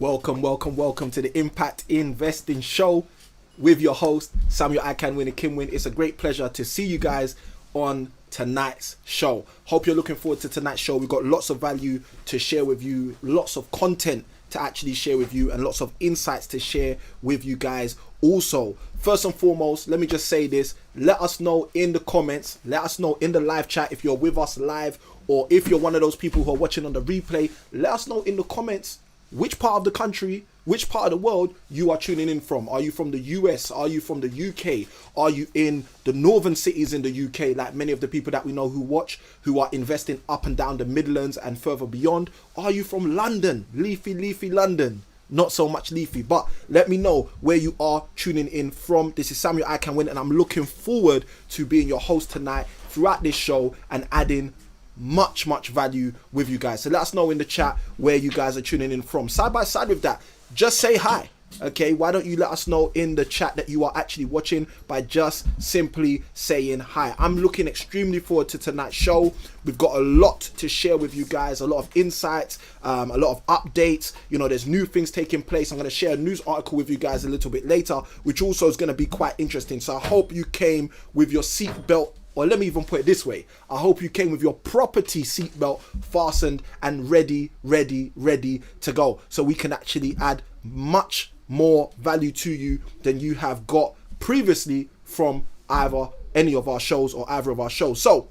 Welcome to the Impact Investing Show with your host, Samuel I Can Win and Kim Win. It's a great pleasure to see you guys on tonight's show. Hope you're looking forward to tonight's show. We've got lots of value to share with you, lots of content to actually share with you, and lots of insights to share with you guys also. First and foremost, let me just say this. Let us know in the comments, let us know in the live chat if you're with us live, or if you're one of those people who are watching on the replay, let us know in the comments which part of the country, which part of the world you are tuning in from. Are you from the US? Are you from the UK? Are you in the northern cities in the UK, like many of the people that we know who watch, who are investing up and down the Midlands and further beyond? Are you from London? Leafy London. Not so much leafy, but let me know where you are tuning in from. This is Samuel I Can Win, and I'm looking forward to being your host tonight throughout this show and adding much value with you guys. So let us know in the chat where you guys are tuning in from. Side by side with that, just say hi. Okay, why don't you let us know in the chat that you are actually watching by just simply saying hi. I'm looking extremely forward to tonight's show. We've got a lot to share with you guys, a lot of insights, a lot of updates. You know, there's new things taking place. I'm going to share a news article with you guys a little bit later, which also is going to be quite interesting. So I hope you came with your seatbelt, or let me even put it this way. I hope you came with your property seatbelt fastened and ready to go, so we can actually add much more value to you than you have got previously from either any of our shows or either of our shows. So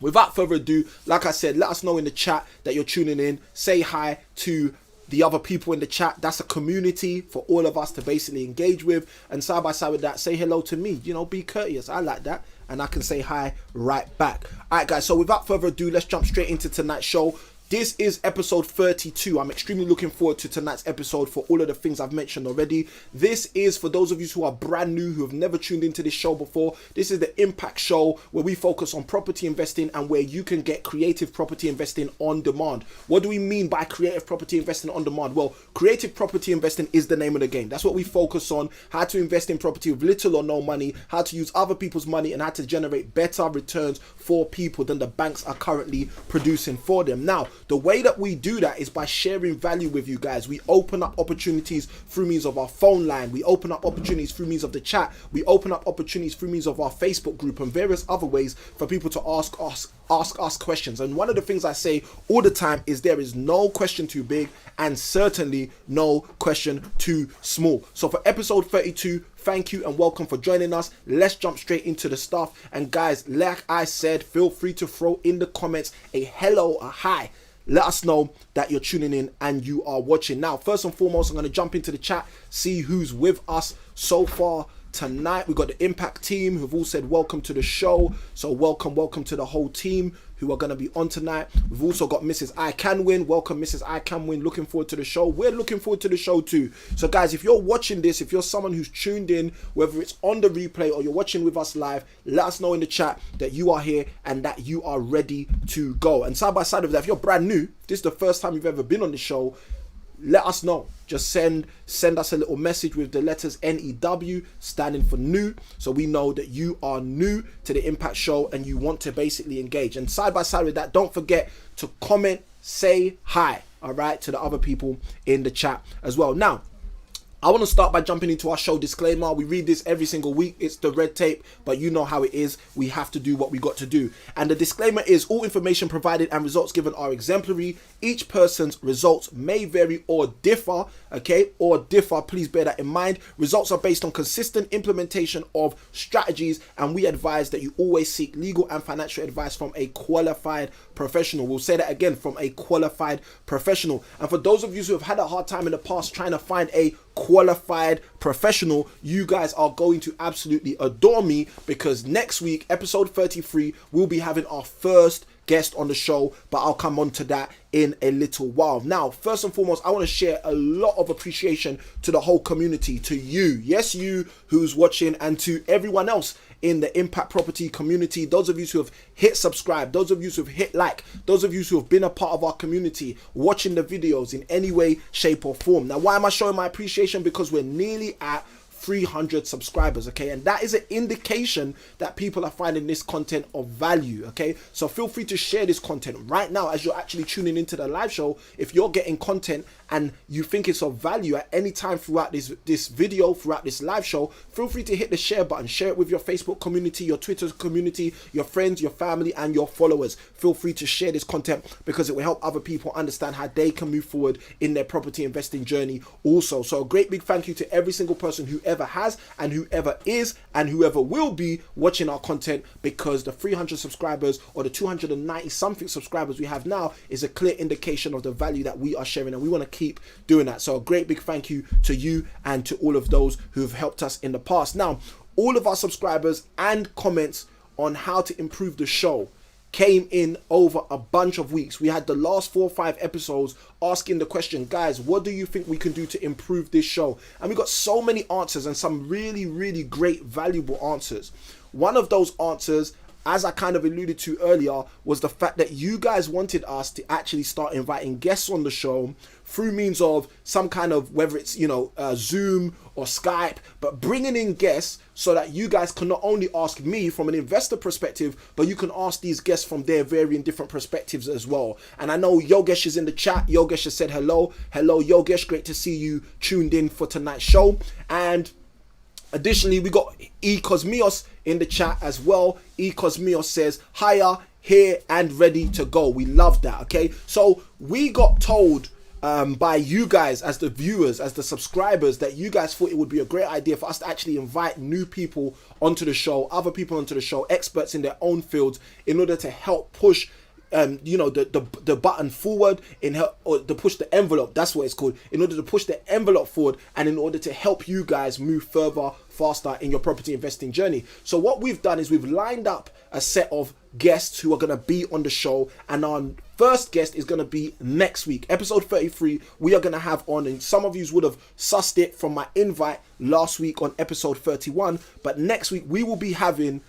without further ado, like I said, let us know in the chat that you're tuning in. Say hi to the other people in the chat. That's a community for all of us to basically engage with, and side by side with that, say hello to me. You know, be courteous. I like that, and I can say hi right back. All right, guys, so without further ado, let's jump straight into tonight's show. This is episode 32. I'm extremely looking forward to tonight's episode for all of the things I've mentioned already. This is for those of you who are brand new, who have never tuned into this show before. This is the Impact Show, where we focus on property investing and where you can get creative property investing on demand. What do we mean by creative property investing on demand? Well, creative property investing is the name of the game. That's what we focus on: how to invest in property with little or no money, how to use other people's money, and how to generate better returns for people than the banks are currently producing for them. Now, the way that we do that is by sharing value with you guys. We open up opportunities through means of our phone line. We open up opportunities through means of the chat. We open up opportunities through means of our Facebook group and various other ways for people to ask us questions. And one of the things I say all the time is there is no question too big and certainly no question too small. So for episode 32, thank you and welcome for joining us. Let's jump straight into the stuff. And guys, like I said, feel free to throw in the comments a hello, a hi. Let us know that you're tuning in and you are watching. Now, first and foremost, I'm going to jump into the chat, see who's with us so far tonight. We've got the Impact team who've all said welcome to the show. So welcome to the whole team who are going to be on tonight. We've also got Mrs. I Can Win. Welcome, Mrs. I Can Win. Looking forward to the show. We're looking forward to the show too. So guys, if you're watching this, if you're someone who's tuned in, whether it's on the replay or you're watching with us live, let us know in the chat that you are here and that you are ready to go. And side by side of that, if you're brand new, this is the first time you've ever been on the show, let us know. Just send us a little message with the letters NEW standing for new, so we know that you are new to the Impact Show and you want to basically engage. And side by side with that, don't forget to comment, say hi, all right, to the other people in the chat as well. Now, I want to start by jumping into our show disclaimer. We read this every single week. It's the red tape, but you know how it is. We have to do what we got to do. And the disclaimer is all information provided and results given are exemplary. Each person's results may vary or differ, okay? Or differ, please bear that in mind. Results are based on consistent implementation of strategies, and we advise that you always seek legal and financial advice from a qualified professional. We'll say that again, from a qualified professional. And for those of you who have had a hard time in the past trying to find a qualified professional, you guys are going to absolutely adore me, because next week, episode 33, we'll be having our first guest on the show, but I'll come on to that in a little while. Now, first and foremost, I want to share a lot of appreciation to the whole community, to you, yes, you who's watching, and to everyone else in the Impact Property community. Those of you who have hit subscribe, those of you who have hit like, those of you who have been a part of our community, watching the videos in any way, shape or form. Now, why am I showing my appreciation? Because we're nearly at 300 subscribers, okay? And that is an indication that people are finding this content of value, okay? So feel free to share this content right now as you're actually tuning into the live show. If you're getting content and you think it's of value at any time throughout this video, throughout this live show, feel free to hit the share button. Share it with your Facebook community, your Twitter community, your friends, your family, and your followers. Feel free to share this content because it will help other people understand how they can move forward in their property investing journey also. So a great big thank you to every single person who ever has and whoever is and whoever will be watching our content, because the 300 subscribers or the 290 something subscribers we have now is a clear indication of the value that we are sharing, and we want to keep doing that. So a great big thank you to you and to all of those who have helped us in the past. Now, all of our subscribers and comments on how to improve the show came in over a bunch of weeks. We had the last 4 or 5 episodes asking the question, guys, what do you think we can do to improve this show? And we got so many answers, and some really, really great, valuable answers. One of those answers, as I kind of alluded to earlier, was the fact that you guys wanted us to actually start inviting guests on the show through means of some kind of, whether it's, Zoom or Skype, but bringing in guests so that you guys can not only ask me from an investor perspective, but you can ask these guests from their varying different perspectives as well. And I know Yogesh is in the chat. Yogesh has said hello. Hello, Yogesh. Great to see you tuned in for tonight's show. And additionally, we got E Cosmios in the chat as well. E Cosmios says, hiya, here and ready to go. We love that, okay? So we got told by you guys as the viewers, as the subscribers, that you guys thought it would be a great idea for us to actually invite new people onto the show, other people onto the show, experts in their own fields, in order to help push the button forward, or to push the envelope, that's what it's called, in order to push the envelope forward, and in order to help you guys move further, faster in your property investing journey. So what we've done is we've lined up a set of guests who are going to be on the show, and our first guest is going to be next week, episode 33. We are going to have on, and some of you would have sussed it from my invite last week on episode 31, but next week we will be having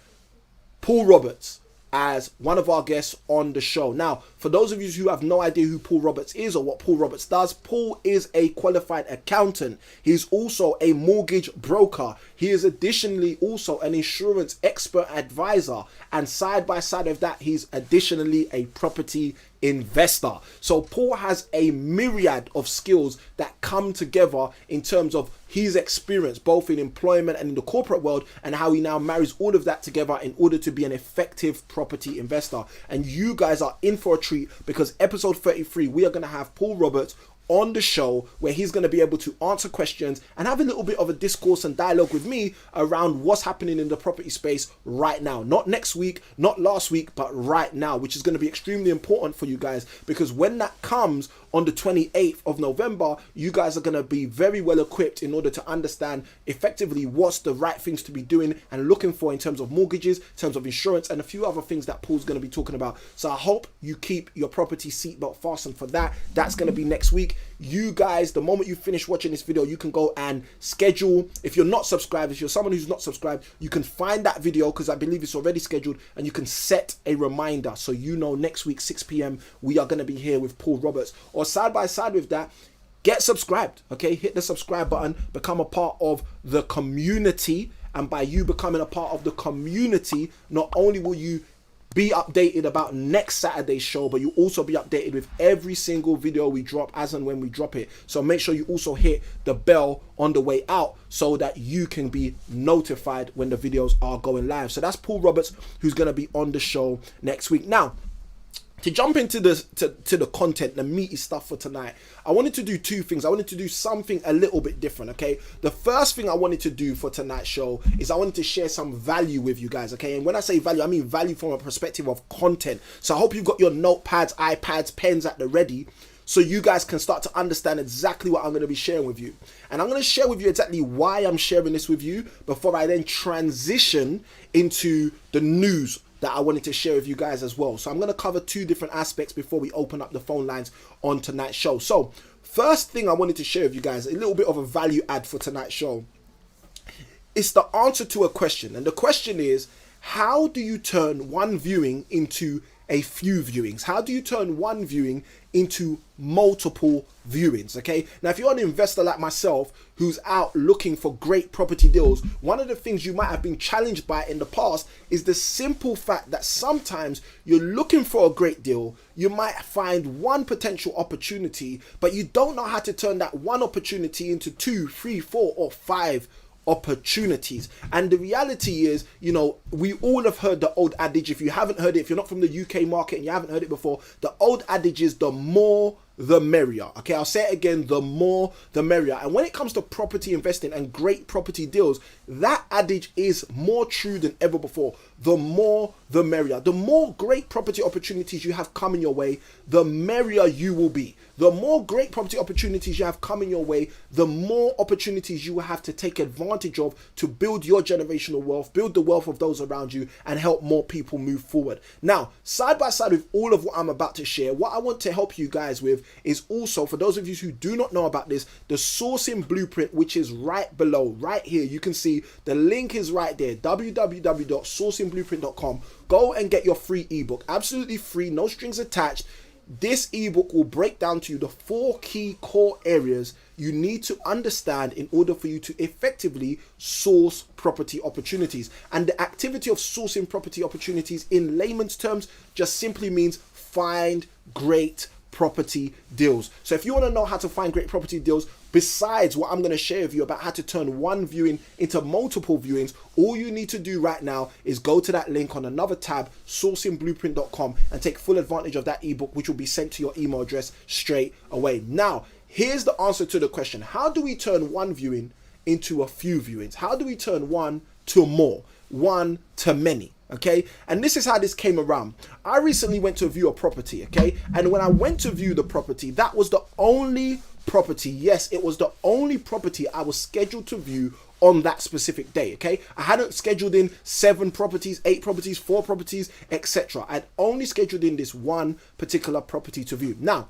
Paul Roberts as one of our guests on the show. Now, for those of you who have no idea who Paul Roberts is or what Paul Roberts does, Paul is a qualified accountant. He's also a mortgage broker. He is additionally also an insurance expert advisor. And side by side of that, he's additionally a property investor. So Paul has a myriad of skills that come together in terms of his experience both in employment and in the corporate world, and how he now marries all of that together in order to be an effective property investor. And you guys are in for a treat, because episode 33 we are going to have Paul Roberts on the show, where he's going to be able to answer questions and have a little bit of a discourse and dialogue with me around what's happening in the property space right now. Not next week, not last week, but right now, which is going to be extremely important for you guys, because when that comes on the 28th of November, you guys are going to be very well equipped in order to understand effectively what's the right things to be doing and looking for in terms of mortgages, in terms of insurance, and a few other things that Paul's going to be talking about. So I hope you keep your property seatbelt fastened for that. That's going to be next week. You guys, the moment you finish watching this video, you can go and schedule. If you're not subscribed, if you're someone who's not subscribed, you can find that video, because I believe it's already scheduled, and you can set a reminder so you know next week 6 p.m. we are going to be here with Paul Roberts. Or side by side with that, get subscribed, okay? Hit the subscribe button, become a part of the community, and by you becoming a part of the community, not only will you be updated about next Saturday's show, but you'll also be updated with every single video we drop as and when we drop it. So make sure you also hit the bell on the way out so that you can be notified when the videos are going live. So that's Paul Roberts, who's going to be on the show next week. Now, to jump into the content, the meaty stuff for tonight, I wanted to do 2 things. I wanted to do something a little bit different, okay? The first thing I wanted to do for tonight's show is I wanted to share some value with you guys, okay? And when I say value, I mean value from a perspective of content. So I hope you've got your notepads, iPads, pens at the ready, so you guys can start to understand exactly what I'm going to be sharing with you. And I'm going to share with you exactly why I'm sharing this with you before I then transition into the news that I wanted to share with you guys as well. So I'm going to cover 2 different aspects before we open up the phone lines on tonight's show. So first thing I wanted to share with you guys, a little bit of a value add for tonight's show. It's the answer to a question. And the question is, how do you turn one viewing into a few viewings? How do you turn one viewing into multiple viewings? Okay, now if you're an investor like myself who's out looking for great property deals, one of the things you might have been challenged by in the past is the simple fact that sometimes you're looking for a great deal, you might find one potential opportunity, but you don't know how to turn that one opportunity into 2, 3, 4, or 5 opportunities. And the reality is, you know, we all have heard the old adage. If you haven't heard it, if you're not from the UK market and you haven't heard it before, the old adage is the more the merrier. Okay, I'll say it again, the more the merrier. And when it comes to property investing and great property deals, that adage is more true than ever before. The more the merrier. The more great property opportunities you have coming your way, the merrier you will be. The more great property opportunities you have coming your way, the more opportunities you will have to take advantage of to build your generational wealth, build the wealth of those around you, and help more people move forward. Now, side by side with all of what I'm about to share, what I want to help you guys with is also, for those of you who do not know about this, the sourcing blueprint, which is right below, right here. You can see the link is right there, www.sourcingblueprint.com. Go and get your free ebook, absolutely free, no strings attached. This ebook will break down to you the 4 key core areas you need to understand in order for you to effectively source property opportunities. And the activity of sourcing property opportunities in layman's terms just simply means find great property deals. So if you want to know how to find great property deals, besides what I'm going to share with you about how to turn one viewing into multiple viewings, all you need to do right now is go to that link on another tab, sourcingblueprint.com, and take full advantage of that ebook, which will be sent to your email address straight away. Now, here's the answer to the question. How do we turn one viewing into a few viewings? How do we turn one to more, one to many? Okay, and this is how this came around. I recently went to view a property, okay, and when I went to view the property, that was the only property, yes, it was the only property I was scheduled to view on that specific day. Okay, I hadn't scheduled in 7 properties, 8 properties, 4 properties, etc. I'd only scheduled in this one particular property to view. Now,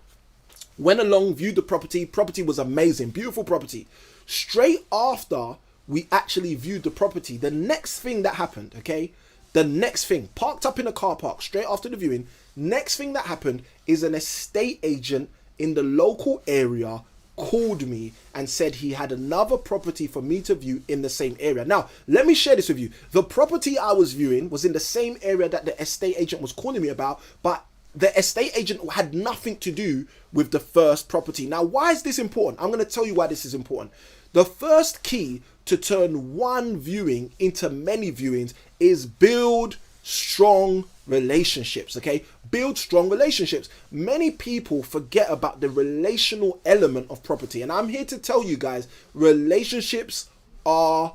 went along, viewed the property. Property was amazing, beautiful property. Straight after we actually viewed the property, the next thing that happened, okay, the next thing, parked up in a car park straight after the viewing, next thing that happened is an estate agent in the local area called me and said he had another property for me to view in the same area. Now, let me share this with you. The property I was viewing was in the same area that the estate agent was calling me about, but the estate agent had nothing to do with the first property. Now, why is this important? I'm going to tell you why this is important. The first key to turn one viewing into many viewings is build strong relationships. Okay, build strong relationships. Many people forget about the relational element of property, and I'm here to tell you guys, relationships are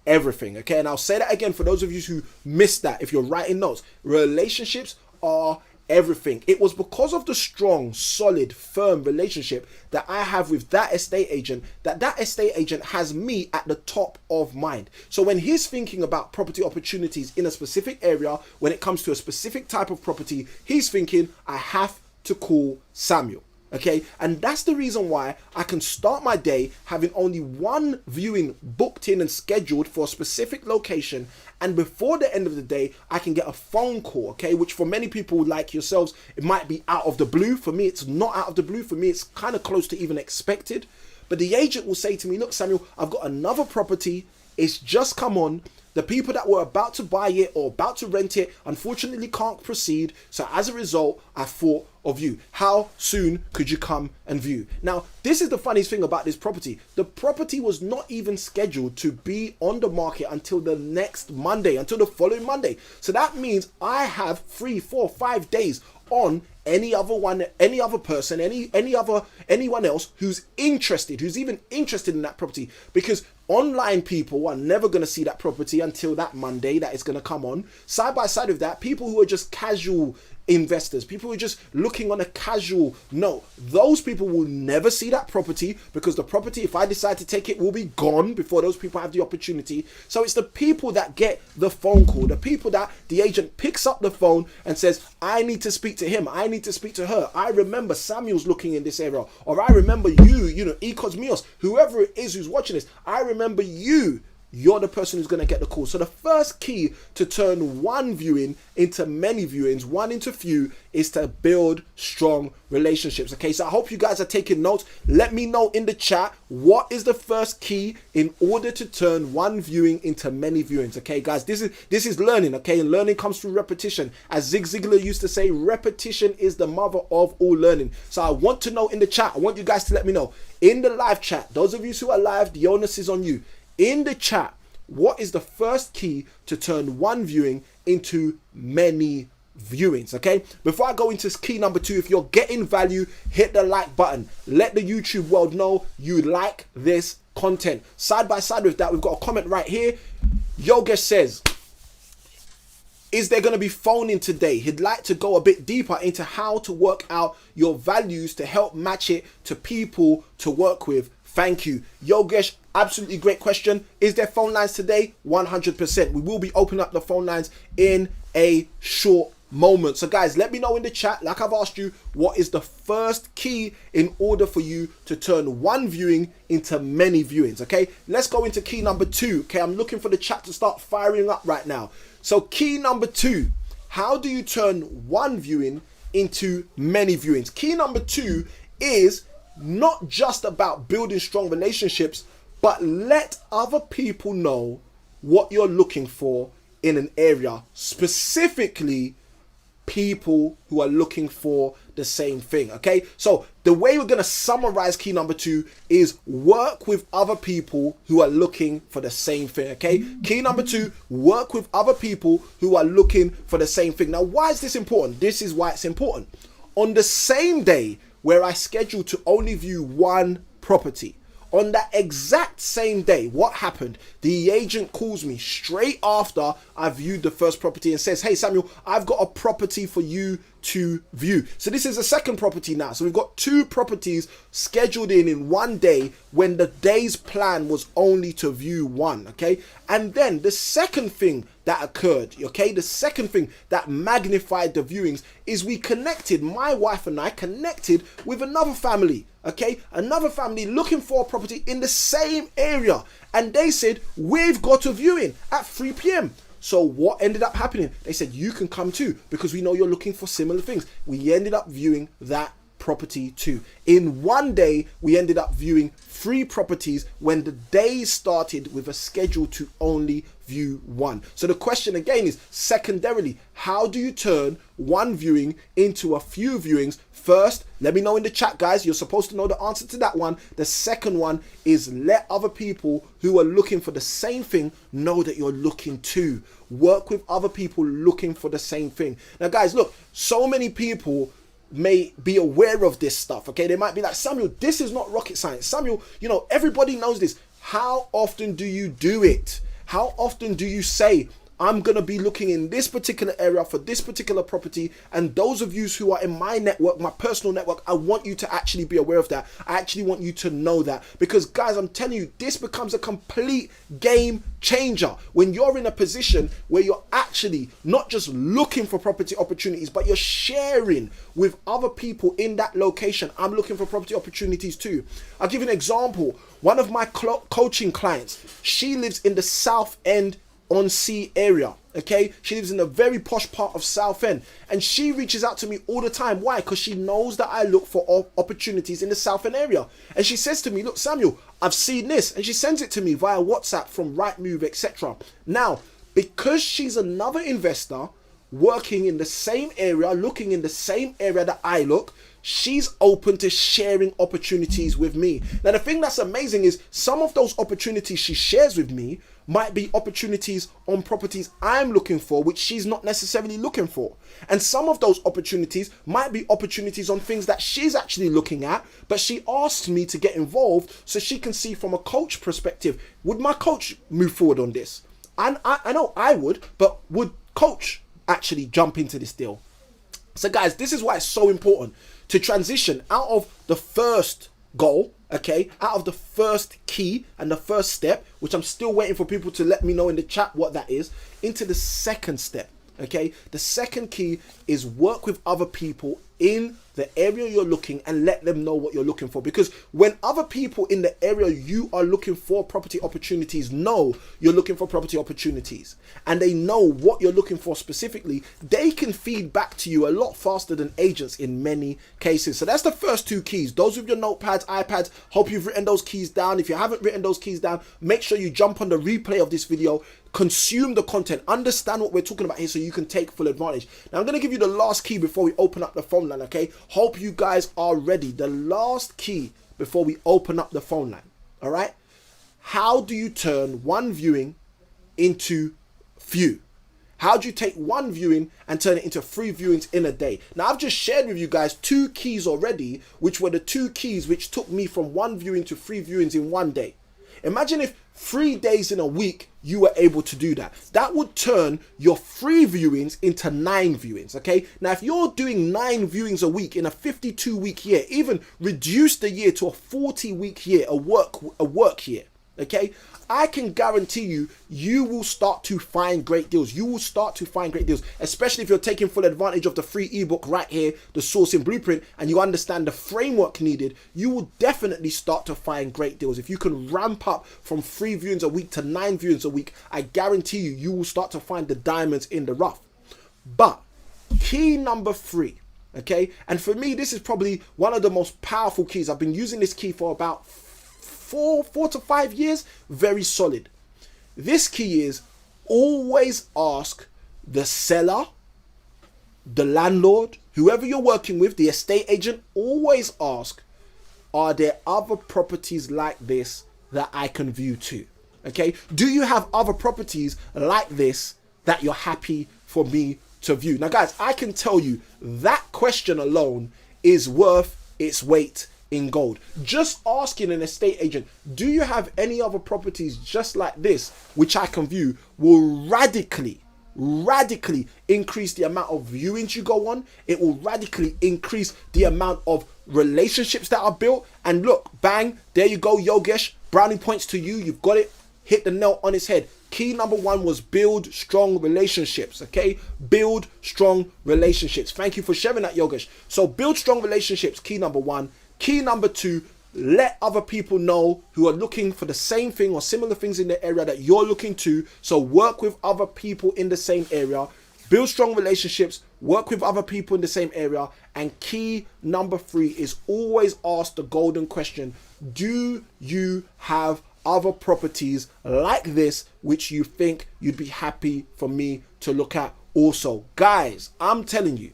everything. Okay, and I'll say that again for those of you who missed that. If you're writing notes, relationships are everything. It was because of the strong, solid, firm relationship that I have with that estate agent that estate agent has me at the top of mind. So when he's thinking about property opportunities in a specific area, when it comes to a specific type of property, he's thinking, I have to call Samuel. Okay, and that's the reason why I can start my day having only one viewing booked in and scheduled for a specific location, and before the end of the day I can get a phone call, okay, which for many people like yourselves, it might be out of the blue. For me, it's not out of the blue. For me, it's kind of close to even expected. But the agent will say to me, look, Samuel, I've got another property, it's just come on. The people that were about to buy it or about to rent it unfortunately can't proceed. So as a result, I thought of you. How soon could you come and view? Now, this is the funniest thing about this property. The property was not even scheduled to be on the market until the next Monday, until the following Monday. So that means I have 3, 4, 5 days on anyone else who's even interested in that property, because online people are never going to see that property until that Monday that it's going to come on. Side by side with that, people who are just casual investors, people who are just looking on a casual note, those people will never see that property, because the property, if I decide to take it, will be gone before those people have the opportunity. So it's the people that get the phone call, the people that the agent picks up the phone and says, I need to speak to him, I need to speak to her, I remember Samuel's looking in this area, or I remember you, Ecos Mios, whoever it is who's watching this, I remember you you're the person who's going to get the call. So the first key to turn one viewing into many viewings, one into few, is to build strong relationships. Okay, so I hope you guys are taking notes. Let me know in the chat, what is the first key in order to turn one viewing into many viewings? Okay, guys, this is learning. Okay, and learning comes through repetition. As Zig Ziglar used to say, repetition is the mother of all learning. So I want to know in the chat, I want you guys to let me know in the live chat. Those of you who are live, the onus is on you. In the chat, what is the first key to turn one viewing into many viewings? Okay, before I go into key number 2, if you're getting value, hit the like button. Let the YouTube world know you like this content. Side by side with that, we've got a comment right here. Yogesh says, is there going to be phoning today? He'd like to go a bit deeper into how to work out your values to help match it to people to work with. Thank you, Yogesh. Absolutely great question. Is there phone lines today? 100%. We will be opening up the phone lines in a short moment. So guys, let me know in the chat, like I've asked you, what is the first key in order for you to turn one viewing into many viewings? Okay, let's go into key number 2. Okay, I'm looking for the chat to start firing up right now. So key number 2, how do you turn one viewing into many viewings? Key number 2 is not just about building strong relationships, but let other people know what you're looking for in an area, specifically people who are looking for the same thing. Okay, so the way we're going to summarize key number 2 is work with other people who are looking for the same thing. Okay, key number 2, work with other people who are looking for the same thing. Now, why is this important? This is why it's important. On the same day where I scheduled to only view one property, on that exact same day, what happened? The agent calls me straight after I viewed the first property and says, hey Samuel, I've got a property for you to view. So this is a second property now. So we've got 2 properties scheduled in one day when the day's plan was only to view one. Okay, and then the second thing that occurred, okay, the second thing that magnified the viewings is we connected, my wife and I connected with another family. Okay, another family looking for a property in the same area, and they said, we've got a viewing at 3 p.m. So what ended up happening? They said, you can come too, because we know you're looking for similar things. We ended up viewing that property too. In one day, we ended up viewing 3 properties when the day started with a schedule to only view one. So the question again is, secondarily, how do you turn one viewing into a few viewings? First, let me know in the chat, guys. You're supposed to know the answer to that one. The second one is let other people who are looking for the same thing know that you're looking too. Work with other people looking for the same thing. Now, guys, look, so many people may be aware of this stuff. Okay, they might be like, Samuel, this is not rocket science. Samuel, you know, everybody knows this. How often do you do it? How often do you say, I'm going to be looking in this particular area for this particular property? And those of you who are in my network, my personal network, I want you to actually be aware of that. I actually want you to know that, because guys, I'm telling you, this becomes a complete game changer when you're in a position where you're actually not just looking for property opportunities, but you're sharing with other people in that location. I'm looking for property opportunities too. I'll give you an example. One of my coaching clients, she lives in the South End on Sea area. Okay, she lives in a very posh part of Southend, and she reaches out to me all the time. Why? Because she knows that I look for opportunities in the Southend area, and she says to me, look Samuel, I've seen this, and she sends it to me via WhatsApp from Rightmove, etc. Now, because she's another investor working in the same area, looking in the same area that I look, she's open to sharing opportunities with me. Now, the thing that's amazing is some of those opportunities she shares with me might be opportunities on properties I'm looking for, which she's not necessarily looking for. And some of those opportunities might be opportunities on things that she's actually looking at, but she asked me to get involved so she can see from a coach perspective, would my coach move forward on this? And I know I would, but would coach actually jump into this deal? So guys, this is why it's so important to transition out of the first goal, okay, out of the first key and the first step, which I'm still waiting for people to let me know in the chat what that is, into the second step. Okay, the second key is work with other people in the area you're looking and let them know what you're looking for. Because when other people in the area you are looking for property opportunities know you're looking for property opportunities, and they know what you're looking for specifically, they can feed back to you a lot faster than agents in many cases. So that's the first two keys. Those with your notepads, iPads, hope you've written those keys down. If you haven't written those keys down, make sure you jump on the replay of this video, consume the content, understand what we're talking about here so you can take full advantage. Now I'm going to give you the last key before we open up the phone line, okay? Hope you guys are ready. The last key before we open up the phone line, all right? How do you turn one viewing into few? How do you take one viewing and turn it into 3 viewings in a day? Now, I've just shared with you guys 2 keys already, which were the 2 keys which took me from 1 viewing to 3 viewings in one day. Imagine if 3 days in a week you were able to do that. That would turn your 3 viewings into 9 viewings, okay? Now, if you're doing 9 viewings a week in a 52-week year, even reduce the year to a 40-week year, a work year, okay? I can guarantee you, you will start to find great deals. You will start to find great deals, especially if you're taking full advantage of the free ebook right here, the sourcing blueprint, and you understand the framework needed. You will definitely start to find great deals. If you can ramp up from 3 viewings a week to 9 viewings a week, I guarantee you, you will start to find the diamonds in the rough. But key number 3, okay? And for me, this is probably one of the most powerful keys. I've been using this key for about 4 to 5 years, very solid. This key is always ask the seller, the landlord, whoever you're working with, the estate agent, always ask, are there other properties like this that I can view too? Okay, do you have other properties like this that you're happy for me to view? Now guys, I can tell you that question alone is worth its weight in gold. Just asking an estate agent, do you have any other properties just like this which I can view, will radically increase the amount of viewings you go on. It will radically increase the amount of relationships that are built. And look, bang, there you go, Yogesh, brownie points to you. You've got it, hit the nail on its head. Key number 1 was build strong relationships, okay? Build strong relationships. Thank you for sharing that, Yogesh. So build strong relationships, key number 1. Key number 2, let other people know who are looking for the same thing or similar things in the area that you're looking to. So work with other people in the same area, build strong relationships, work with other people in the same area. And key number 3 is always ask the golden question, do you have other properties like this which you think you'd be happy for me to look at also? Guys, I'm telling you,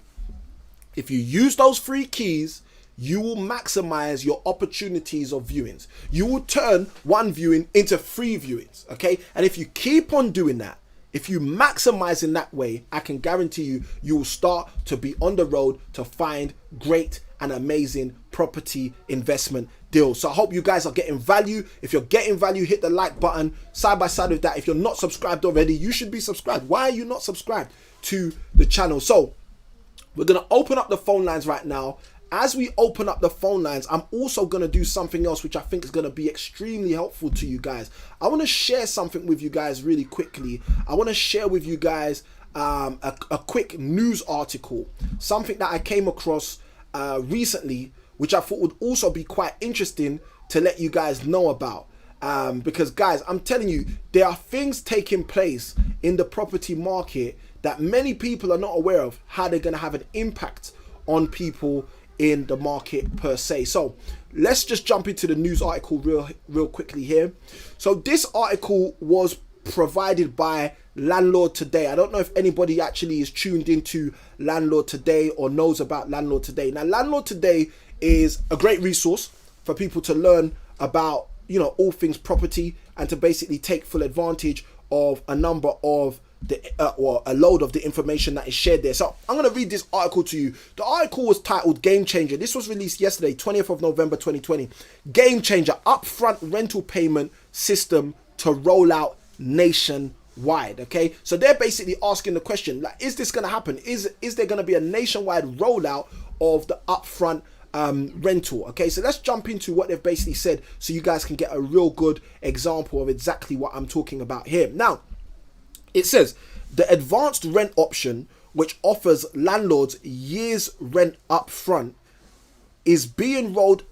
if you use those 3 keys, you will maximize your opportunities of viewings. You will turn 1 viewing into 3 viewings, okay? And if you keep on doing that, if you maximize in that way, I can guarantee you, you will start to be on the road to find great and amazing property investment deals. So I hope you guys are getting value. If you're getting value, hit the like button. Side by side with that, if you're not subscribed already, you should be subscribed. Why are you not subscribed to the channel? So we're going to open up the phone lines right now. As we open up the phone lines, I'm also going to do something else which I think is going to be extremely helpful to you guys. I want to share something with you guys really quickly. I want to share with you guys a quick news article, something that I came across recently, which I thought would also be quite interesting to let you guys know about. Because guys, I'm telling you, there are things taking place in the property market that many people are not aware of, how they're going to have an impact on people in the market per se. So let's just jump into the news article real quickly here. So this article was provided by Landlord Today. I don't know if anybody actually is tuned into Landlord Today or knows about Landlord Today. Now, Landlord Today is a great resource for people to learn about, you know, all things property and to basically take full advantage of a number of or a load of the information that is shared there. So I'm going to read this article to you. The article was titled Game Changer. This was released yesterday, 20th of November 2020. Game Changer, upfront rental payment system to roll out nationwide. Okay, so they're basically asking the question, like, is this going to happen? Is there going to be a nationwide rollout of the upfront rental? Okay, so let's jump into what they've basically said so you guys can get a real good example of exactly what I'm talking about here. Now, it says the advanced rent option, which offers landlords years rent up front, is being rolled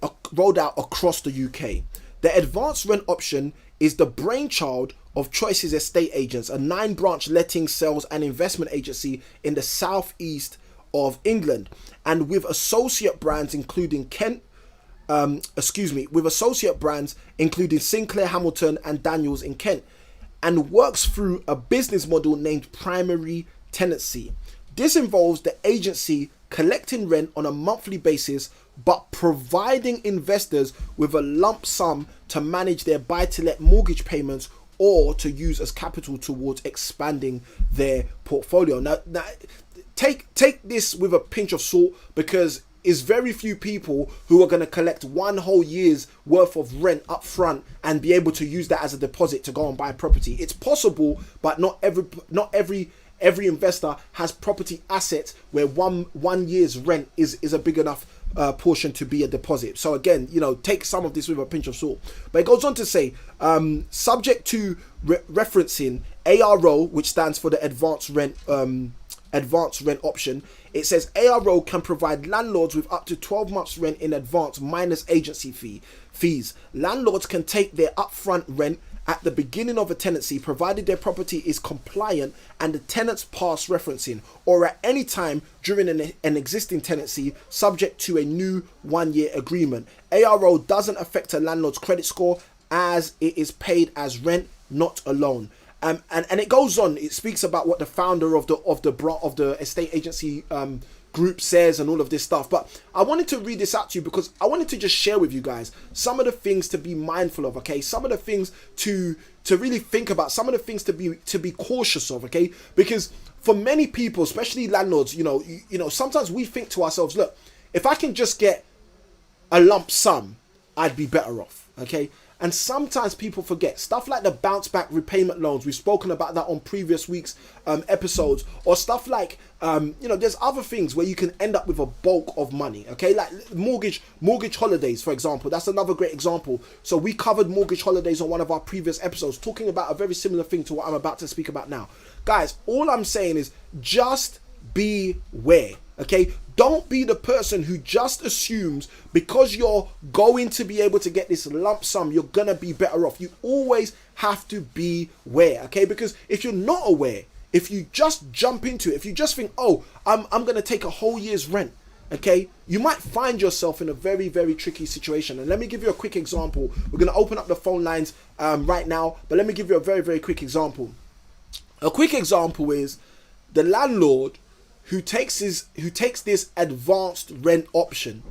out across the UK. The advanced rent option is the brainchild of Choices Estate Agents, a 9-branch letting, sales and investment agency in the southeast of England, and with associate brands including Sinclair, Hamilton and Daniels in Kent, and works through a business model named primary tenancy. This involves the agency collecting rent on a monthly basis but providing investors with a lump sum to manage their buy-to-let mortgage payments or to use as capital towards expanding their portfolio. Now take this with a pinch of salt, because it's very few people who are going to collect one whole year's worth of rent up front and be able to use that as a deposit to go and buy property. It's possible, but not every investor has property assets where one year's rent is a big enough portion to be a deposit. So again, take some of this with a pinch of salt. But it goes on to say, subject to referencing ARO, which stands for the advanced rent option. It says ARO can provide landlords with up to 12 months rent in advance minus agency fees. Landlords can take their upfront rent at the beginning of a tenancy, provided their property is compliant and the tenants pass referencing, or at any time during an existing tenancy, subject to a new 1-year agreement. ARO doesn't affect a landlord's credit score, as it is paid as rent, not a loan. And it goes on. It speaks about what the founder of the estate agency group says and all of this stuff. But I wanted to read this out to you because I wanted to just share with you guys some of the things to be mindful of. Okay, some of the things to really think about, some of the things to be cautious of. Okay, because for many people, especially landlords, sometimes we think to ourselves, look, if I can just get a lump sum, I'd be better off. Okay. And sometimes people forget stuff like the bounce back repayment loans. We've spoken about that on previous week's episodes, or stuff like, there's other things where you can end up with a bulk of money. Okay, like mortgage holidays, for example. That's another great example. So we covered mortgage holidays on one of our previous episodes, talking about a very similar thing to what I'm about to speak about now. Guys, all I'm saying is just beware. Okay, don't be the person who just assumes because you're going to be able to get this lump sum, you're gonna be better off. You always have to be aware, okay? Because if you're not aware, if you just jump into it, if you just think, oh, I'm gonna take a whole year's rent, okay, you might find yourself in a very, very tricky situation. And let me give you a quick example. We're gonna open up the phone lines right now, but let me give you a very, very quick example. A quick example is the landlord who takes this advanced rent option,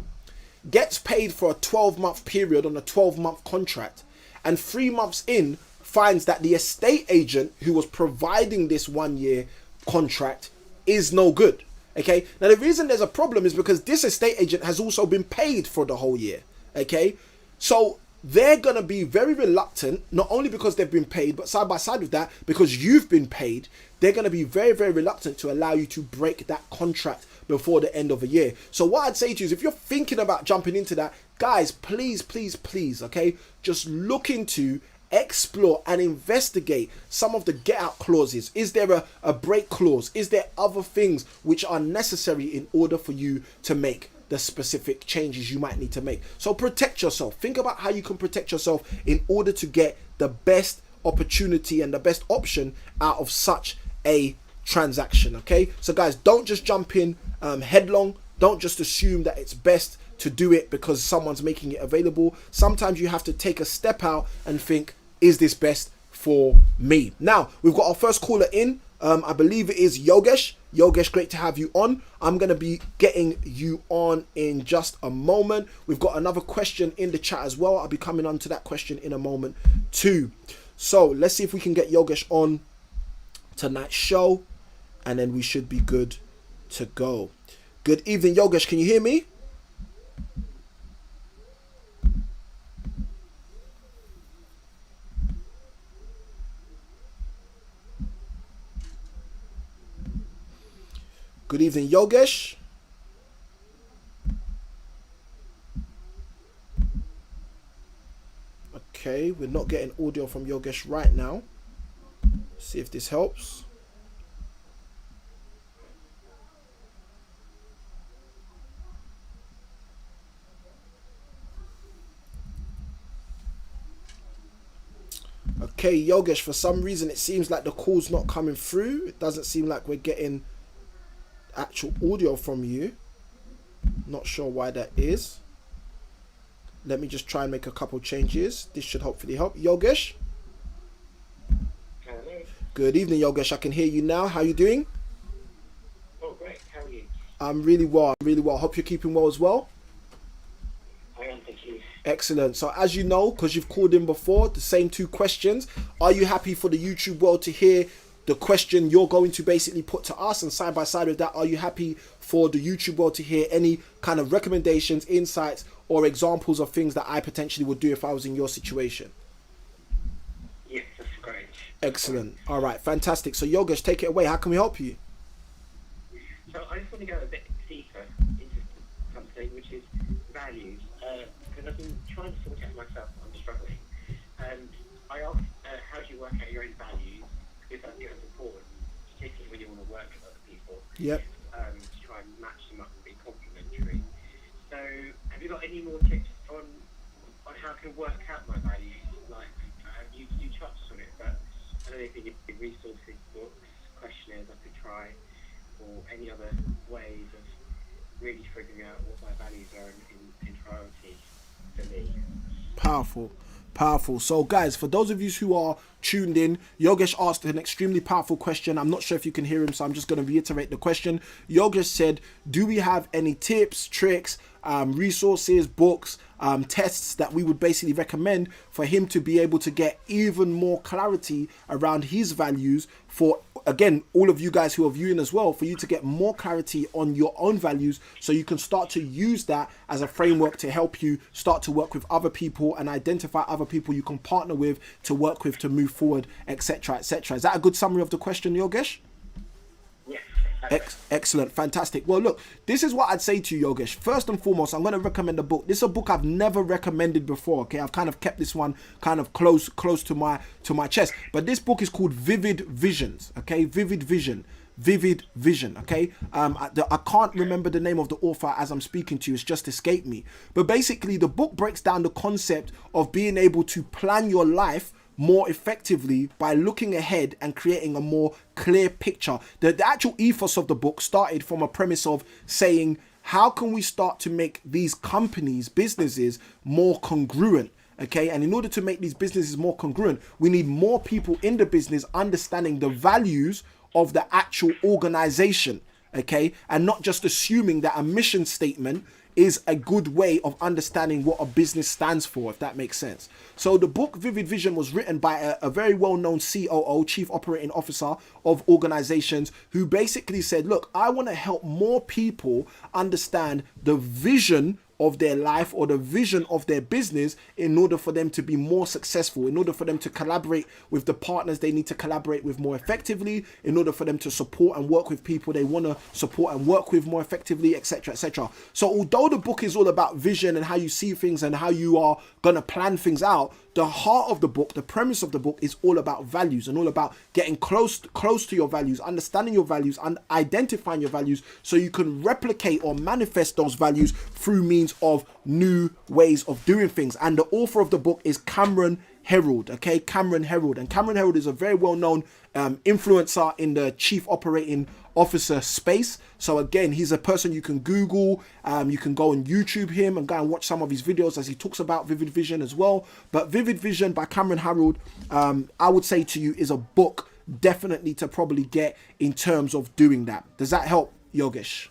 gets paid for a 12-month period on a 12-month contract, and 3 months in finds that the estate agent who was providing this 1-year contract is no good. Okay, now the reason there's a problem is because this estate agent has also been paid for the whole year. Okay, so they're going to be very reluctant, not only because they've been paid, but side by side with that, because you've been paid, they're going to be very, very reluctant to allow you to break that contract before the end of a year. So what I'd say to you is, if you're thinking about jumping into that, guys, please, okay, just look into, explore and investigate some of the get out clauses. Is there a break clause? Is there other things which are necessary in order for you to make the specific changes you might need to make? So protect yourself. Think about how you can protect yourself in order to get the best opportunity and the best option out of such a transaction. Okay, so guys, don't just jump in headlong. Don't just assume that it's best to do it because someone's making it available. Sometimes you have to take a step out and think, is this best for me? Now we've got our first caller in. I believe it is Yogesh. Yogesh, great to have you on. I'm going to be getting you on in just a moment. We've got another question in the chat as well. I'll be coming on to that question in a moment too. So let's see if we can get Yogesh on tonight's show, and then we should be good to go. Good evening, Yogesh. Can you hear me? Good evening, Yogesh. Okay, we're not getting audio from Yogesh right now. See if this helps. Okay, Yogesh, for some reason it seems like the call's not coming through. It doesn't seem like we're getting actual audio from you. Not sure why that is. Let me just try and make a couple changes. This should hopefully help. Yogesh? Hello. Good evening, Yogesh. I can hear you now. How are you doing? Oh, great. How are you? I'm really well. Hope you're keeping well as well. I am, thank you. Excellent. So as you know, because you've called in before, the same two questions. Are you happy for the YouTube world to hear the question you're going to basically put to us? And side by side with that, are you happy for the YouTube world to hear any kind of recommendations, insights, or examples of things that I potentially would do if I was in your situation? Yes, that's great. Excellent. All right, fantastic. So Yogesh, take it away. How can we help you? So I just want to go a bit deeper into something which is values, because I've been trying to sort it out myself. I'm struggling, and I asked, how do you work out your own values? Because I think that's important, particularly when you want to work with other people. Yep. To try and match them up and be complementary. So, have you got any more tips on how I can work out my values? Like, you touched on it, but I don't know if you give resources, books, questionnaires I could try, or any other ways of really figuring out what my values are in priority for me. Powerful. So guys, for those of you who are tuned in, Yogesh asked an extremely powerful question. I'm not sure if you can hear him, so I'm just going to reiterate the question. Yogesh said, do we have any tips, tricks, resources, books, tests that we would basically recommend for him to be able to get even more clarity around his values, for, again, all of you guys who are viewing as well, for you to get more clarity on your own values, so you can start to use that as a framework to help you start to work with other people and identify other people you can partner with to work with to move forward, etc., etc. Is that a good summary of the question, Yogesh? Excellent, fantastic. Well, look, this is what I'd say to you, Yogesh. First and foremost, I'm going to recommend a book. This is a book I've never recommended before. Okay, I've kind of kept this one kind of close to my chest. But this book is called Vivid Visions. Okay, Vivid Vision. Okay, I can't remember the name of the author as I'm speaking to you. It's just escaped me. But basically, the book breaks down the concept of being able to plan your life more effectively by looking ahead and creating a more clear picture. The actual ethos of the book started from a premise of saying, how can we start to make these companies, businesses, more congruent? Okay, and in order to make these businesses more congruent, we need more people in the business understanding the values of the actual organization. Okay, and not just assuming that a mission statement is a good way of understanding what a business stands for, if that makes sense. So the book Vivid Vision was written by a very well-known COO, Chief Operating Officer of organizations, who basically said, look, I want to help more people understand the vision of their life or the vision of their business in order for them to be more successful, in order for them to collaborate with the partners they need to collaborate with more effectively, in order for them to support and work with people they want to support and work with more effectively, etc., etc. So although the book is all about vision and how you see things and how you are going to plan things out, the heart of the book, the premise of the book, is all about values and all about getting close to your values, understanding your values and identifying your values so you can replicate or manifest those values through means of new ways of doing things. And the author of the book is Cameron Herold. Okay, Cameron Herold. And Cameron Herold is a very well-known influencer in the chief operating officer space. So again, he's a person you can Google, you can go on YouTube him and go and watch some of his videos as he talks about Vivid Vision as well. But Vivid Vision by Cameron Herold, I would say to you, is a book definitely to probably get in terms of doing that. Does that help, Yogesh?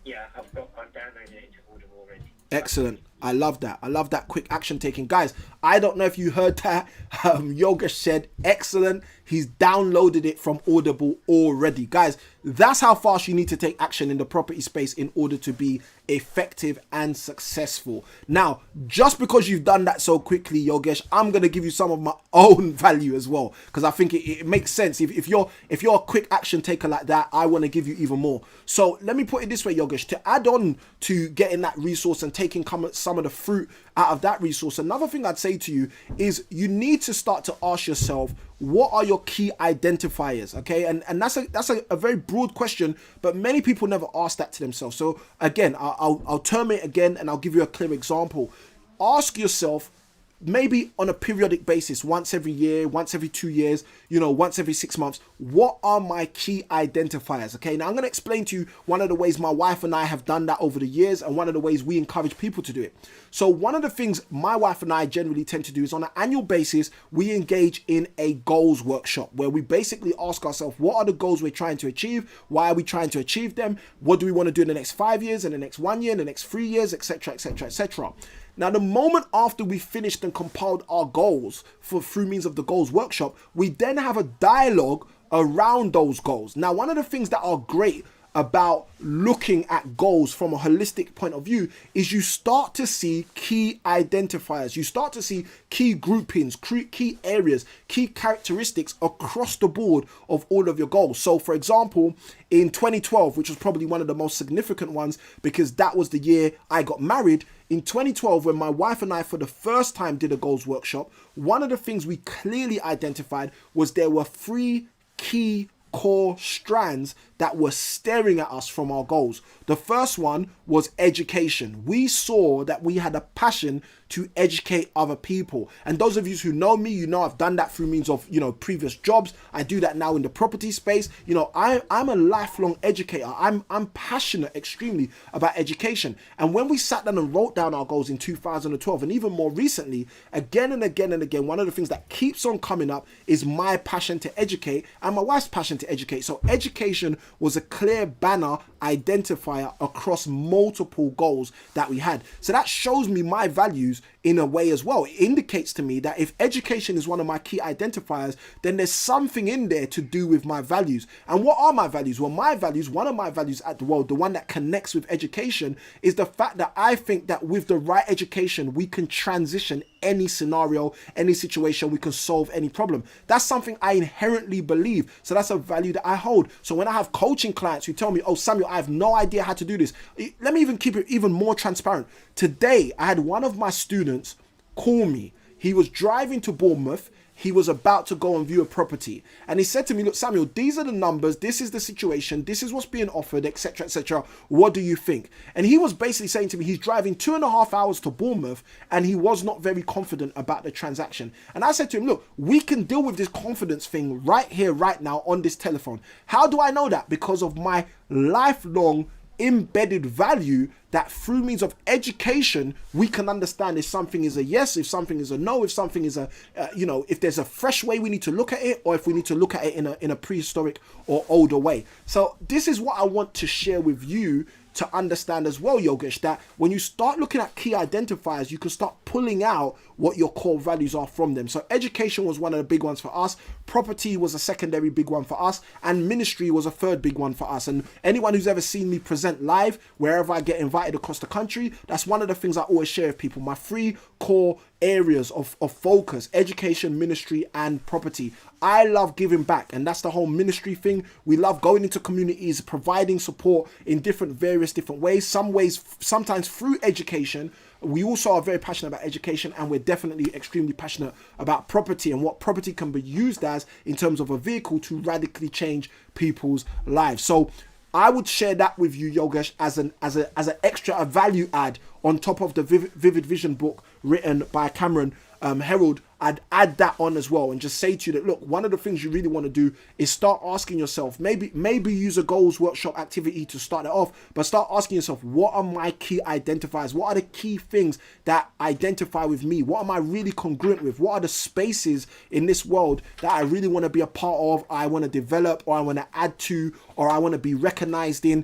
Yeah, I've downloaded it into Audible already. Excellent. I love that. I love that quick action taking. Guys, I don't know if you heard that. Yogesh said, excellent. He's downloaded it from Audible already. Guys, that's how fast you need to take action in the property space in order to be effective and successful. Now, just because you've done that so quickly, Yogesh, I'm going to give you some of my own value as well, because I think it makes sense. If you're a quick action taker like that, I want to give you even more. So let me put it this way, Yogesh, to add on to getting that resource and taking some of the fruit out of that resource, another thing I'd say to you is you need to start to ask yourself, what are your key identifiers? Okay, and that's a very broad question, but many people never ask that to themselves. So again, I'll term it again and I'll give you a clear example. Ask yourself, maybe on a periodic basis, once every year, once every 2 years, once every 6 months, what are my key identifiers? Okay, now I'm going to explain to you one of the ways my wife and I have done that over the years, and one of the ways we encourage people to do it. So one of the things my wife and I generally tend to do is on an annual basis, we engage in a goals workshop where we basically ask ourselves, what are the goals we're trying to achieve? Why are we trying to achieve them? What do we want to do in the next 5 years, in the next 1 year, in the next 3 years, etc., etc., etc. Now, the moment after we finished and compiled our goals through means of the goals workshop, we then have a dialogue around those goals. Now, one of the things that are great about looking at goals from a holistic point of view is you start to see key identifiers. You start to see key groupings, key areas, key characteristics across the board of all of your goals. So for example, in 2012, which was probably one of the most significant ones because that was the year I got married, in 2012, when my wife and I for the first time did a goals workshop, one of the things we clearly identified was there were 3 key core strands that were staring at us from our goals. The first one was education. We saw that we had a passion to educate other people. And those of you who know me, I've done that through means of, previous jobs. I do that now in the property space. I'm a lifelong educator. I'm passionate extremely about education. And when we sat down and wrote down our goals in 2012, and even more recently, again and again and again, one of the things that keeps on coming up is my passion to educate and my wife's passion to educate. So education was a clear banner identifier across multiple goals that we had. So that shows me my values in a way as well. It indicates to me that if education is one of my key identifiers, then there's something in there to do with my values. And what are my values? Well, my values, one of my values at the world, the one that connects with education, is the fact that I think that with the right education, we can transition any scenario, any situation, we can solve any problem. That's something I inherently believe. So that's a value that I hold. So when I have coaching clients who tell me, oh, Samuel, I have no idea how to do this. Let me even keep it even more transparent. Today, I had one of my students call me. He was driving to Bournemouth. He was about to go and view a property. And he said to me, look, Samuel, these are the numbers. This is the situation. This is what's being offered, etc., etc. What do you think? And he was basically saying to me, he's driving 2.5 hours to Bournemouth and he was not very confident about the transaction. And I said to him, look, we can deal with this confidence thing right here, right now on this telephone. How do I know that? Because of my lifelong embedded value that through means of education, we can understand if something is a yes, if something is a no, if something is a, if there's a fresh way we need to look at it, or if we need to look at it in a prehistoric or older way. So this is what I want to share with you to understand as well, Yogesh, that when you start looking at key identifiers, you can start pulling out what your core values are from them. So education was one of the big ones for us. Property was a secondary big one for us. And ministry was a third big one for us. And anyone who's ever seen me present live, wherever I get invited across the country, that's one of the things I always share with people. My 3 core areas of focus: education, ministry, and property. I love giving back, and that's the whole ministry thing. We love going into communities, providing support in various different ways. Sometimes through education. We also are very passionate about education, and we're definitely extremely passionate about property and what property can be used as in terms of a vehicle to radically change people's lives. So I would share that with you, Yogesh, as an extra value add on top of the Vivid Vision book written by Cameron Herold. I'd add that on as well and just say to you that, look, one of the things you really want to do is start asking yourself, maybe use a goals workshop activity to start it off, but start asking yourself, what are my key identifiers? What are the key things that identify with me? What am I really congruent with? What are the spaces in this world that I really want to be a part of, I want to develop, or I want to add to, or I want to be recognized in?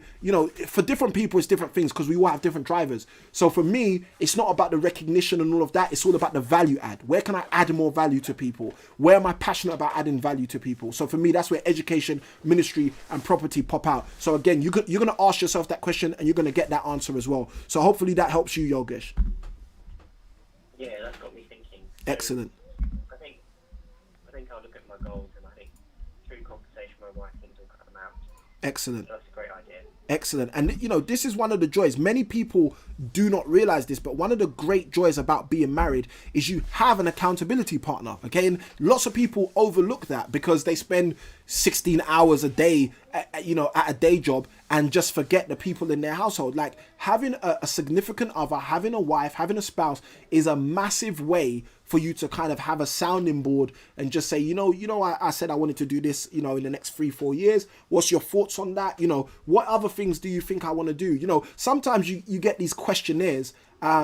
For different people, it's different things because we all have different drivers. So for me, it's not about the recognition and all of that. It's all about the value add. Where can I add more value to people? Where am I passionate about adding value to people? So for me, that's where education, ministry, and property pop out. So again, you're going to ask yourself that question and you're going to get that answer as well. So hopefully that helps you, Yogesh. Yeah, that's got me thinking. Excellent. I think I'll look at my goals, and I think through conversation with my wife, things will come out. Excellent. That's a great idea. Excellent. And this is one of the joys. Many people do not realize this, but one of the great joys about being married is you have an accountability partner. Okay, and lots of people overlook that because they spend 16 hours a day, at a day job, and just forget the people in their household. Like, having a significant other, having a wife, having a spouse is a massive way for you to kind of have a sounding board and just say, I said I wanted to do this, in the next 3-4 years. What's your thoughts on that? What other things do you think I want to do? Sometimes you get these questionnaires,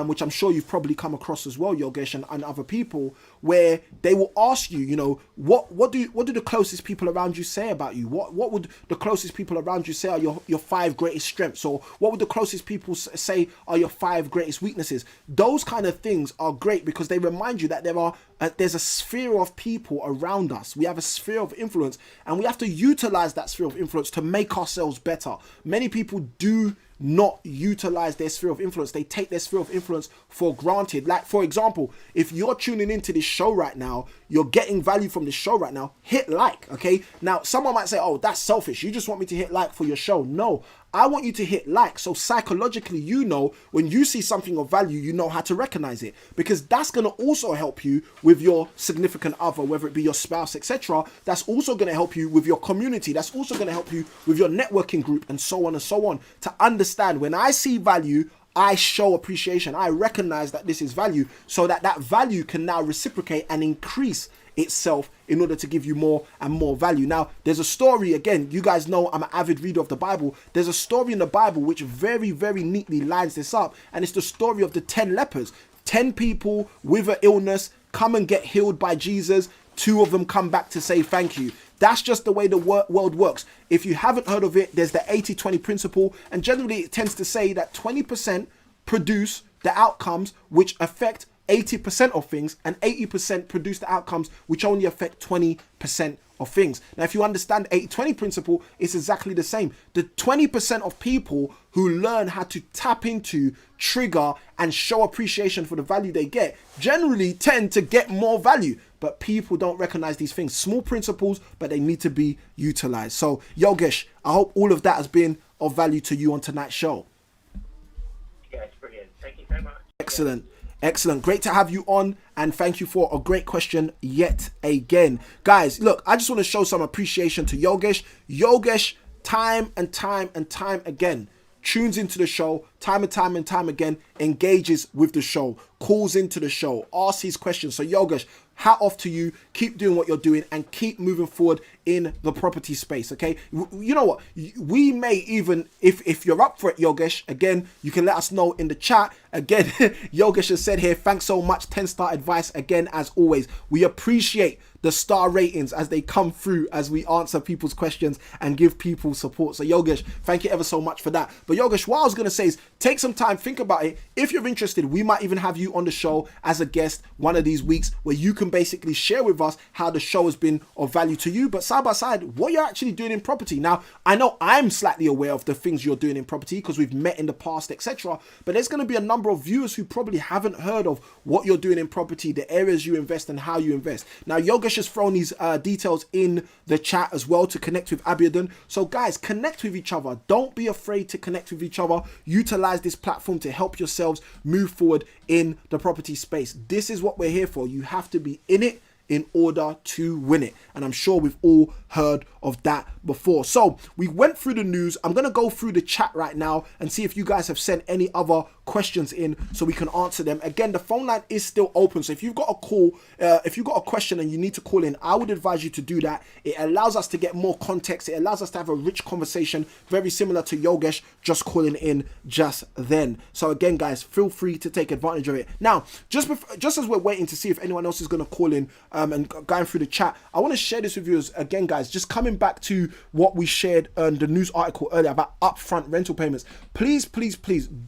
which I'm sure you've probably come across as well, Yogesh, and other people, where they will ask you, what do the closest people around you say about you? What would the closest people around you say are your 5 greatest strengths? Or what would the closest people say are your 5 greatest weaknesses? Those kind of things are great because they remind you that there's a sphere of people around us. We have a sphere of influence, and we have to utilize that sphere of influence to make ourselves better. Many people do not utilize their sphere of influence. They take their sphere of influence for granted. Like, for example, if you're tuning into this show right now, you're getting value from this show right now, hit like, okay? Now, someone might say, oh, that's selfish. You just want me to hit like for your show. No, I want you to hit like. So psychologically, when you see something of value, you know how to recognize it, because that's going to also help you with your significant other, whether it be your spouse, etc. That's also going to help you with your community. That's also going to help you with your networking group, and so on and so on, to understand when I see value, I show appreciation. I recognize that this is value, so that value can now reciprocate and increase itself in order to give you more and more value. Now, there's a story, again, you guys know I'm an avid reader of the Bible. There's a story in the Bible which very, very neatly lines this up, and it's the story of the 10 lepers. 10 people with an illness come and get healed by Jesus. 2 of them come back to say thank you. That's just the way the world works. If you haven't heard of it, there's the 80-20 principle, and generally it tends to say that 20% produce the outcomes which affect 80% of things, and 80% produce the outcomes which only affect 20% of things. Now, if you understand 80-20 principle, it's exactly the same. The 20% of people who learn how to tap into, trigger, and show appreciation for the value they get generally tend to get more value. But people don't recognize these things. Small principles, but they need to be utilized. So, Yogesh, I hope all of that has been of value to you on tonight's show. Yeah, it's brilliant. Thank you so much. Excellent. Excellent. Great to have you on, and thank you for a great question yet again. Guys, look, I just want to show some appreciation to Yogesh. Yogesh, time and time again, tunes into the show, time and time again, engages with the show, calls into the show, asks his questions. So Yogesh, hat off to you. Keep doing what you're doing and keep moving forward in the property space, okay? You know what? We may even, if you're up for it, Yogesh, again, you can let us know in the chat. Again, Yogesh has said here, thanks so much. 10-star advice again, as always. We appreciate the star ratings as they come through, as we answer people's questions and give people support. So Yogesh, thank you ever so much for that. But Yogesh, what I was going to say is take some time, think about it. If you're interested, we might even have you on the show as a guest one of these weeks, where you can basically share with us how the show has been of value to you, but side by side, what you're actually doing in property. Now, I know I'm slightly aware of the things you're doing in property because we've met in the past, etc. But there's going to be a number of viewers who probably haven't heard of what you're doing in property, the areas you invest and how you invest. Now, Yogesh has thrown these details in the chat as well to connect with Abiodun. So guys, connect with each other. Don't be afraid to connect with each other. Utilize this platform to help yourselves move forward in the property space. This is what we're here for. You have to be in it in order to win it, and I'm sure we've all heard of that before. So we went through the news. I'm going to go through the chat right now and see if you guys have sent any other questions in so we can answer them. Again, the phone line is still open, so if you've got a call, if you've got a question and you need to call in, I would advise you to do that. It allows us to get more context. It allows us to have a rich conversation, very similar to Yogesh just calling in just then. So again, guys, feel free to take advantage of it. Now, just as we're waiting to see if anyone else is going to call in and going through the chat, I want to share this with you again, guys, just coming back to what we shared in the news article earlier about upfront rental payments. Please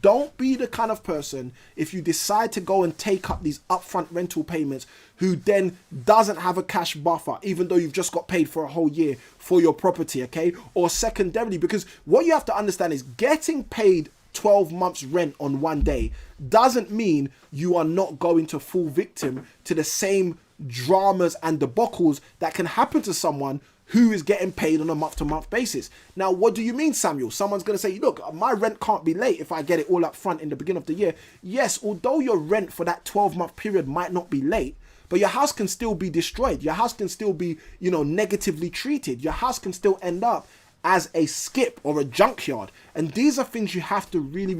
don't be the kind of person, if you decide to go and take up these upfront rental payments, who then doesn't have a cash buffer, even though you've just got paid for a whole year for your property, okay? Or secondarily, because what you have to understand is getting paid 12 months rent on one day doesn't mean you are not going to fall victim to the same dramas and debacles that can happen to someone who is getting paid on a month-to-month basis. Now, what do you mean, Samuel? Someone's going to say, look, my rent can't be late if I get it all up front in the beginning of the year. Yes, although your rent for that 12-month period might not be late, but your house can still be destroyed. Your house can still be, negatively treated. Your house can still end up as a skip or a junkyard. And these are things you have to really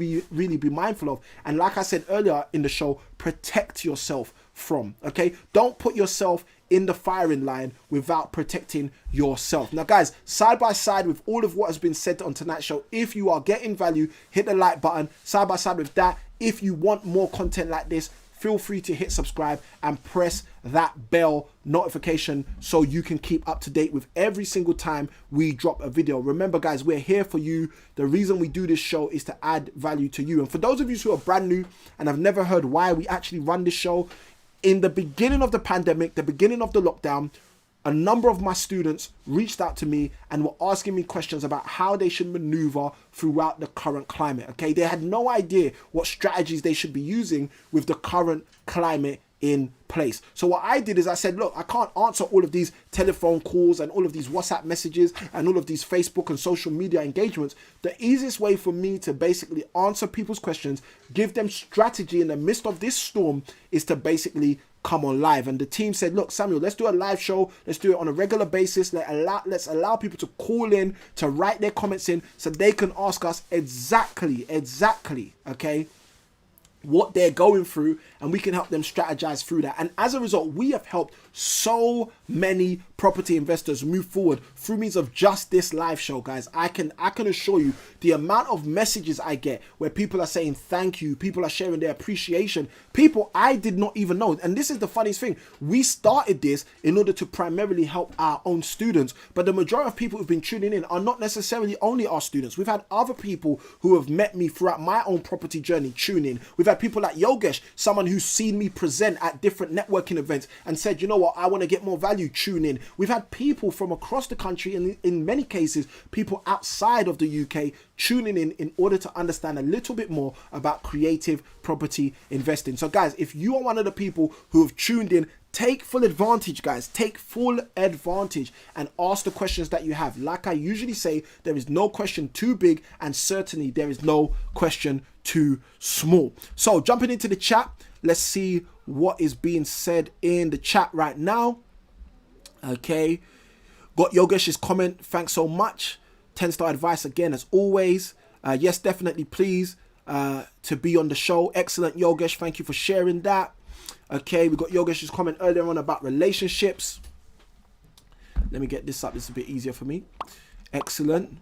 be mindful of. And like I said earlier in the show, protect yourself from, okay? Don't put yourself in the firing line without protecting yourself. Now guys, side by side with all of what has been said on tonight's show, if you are getting value, hit the like button. Side by side with that, if you want more content like this, feel free to hit subscribe and press that bell notification so you can keep up to date with every single time we drop a video. Remember guys, we're here for you. The reason we do this show is to add value to you. And for those of you who are brand new and have never heard why we actually run this show, in the beginning of the pandemic, the beginning of the lockdown, a number of my students reached out to me and were asking me questions about how they should maneuver throughout the current climate. Okay, they had no idea what strategies they should be using with the current climate in place. So what I did is I said, look, I can't answer all of these telephone calls and all of these WhatsApp messages and all of these Facebook and social media engagements. The easiest way for me to basically answer people's questions, give them strategy in the midst of this storm, is to basically come on live. And the team said, look, Samuel, let's do a live show. Let's do it on a regular basis. Let's allow people to call in, to write their comments in so they can ask us exactly, okay, what they're going through, and we can help them strategize through that. And as a result, we have helped so many property investors move forward through means of just this live show, guys. I can assure you the amount of messages I get where people are saying thank you, people are sharing their appreciation, people I did not even know. And this is the funniest thing, we started this in order to primarily help our own students, but the majority of people who've been tuning in are not necessarily only our students. We've had other people who have met me throughout my own property journey tune in. We've had people like Yogesh, someone who's seen me present at different networking events and said, you know what, I want to get more value, tune in. We've had people from across the country, and in many cases people outside of the UK, tuning in order to understand a little bit more about creative property investing. So guys, if you are one of the people who have tuned in, take full advantage, guys. Take full advantage and ask the questions that you have. Like I usually say, there is no question too big, and certainly there is no question too small. So jumping into the chat, let's see what is being said in the chat right now. Okay, got Yogesh's comment. Thanks so much. 10-star advice again, as always. Yes, definitely, please, to be on the show. Excellent, Yogesh. Thank you for sharing that. Okay, we got Yogesh's comment earlier on about relationships. Let me get this up. This is a bit easier for me. Excellent.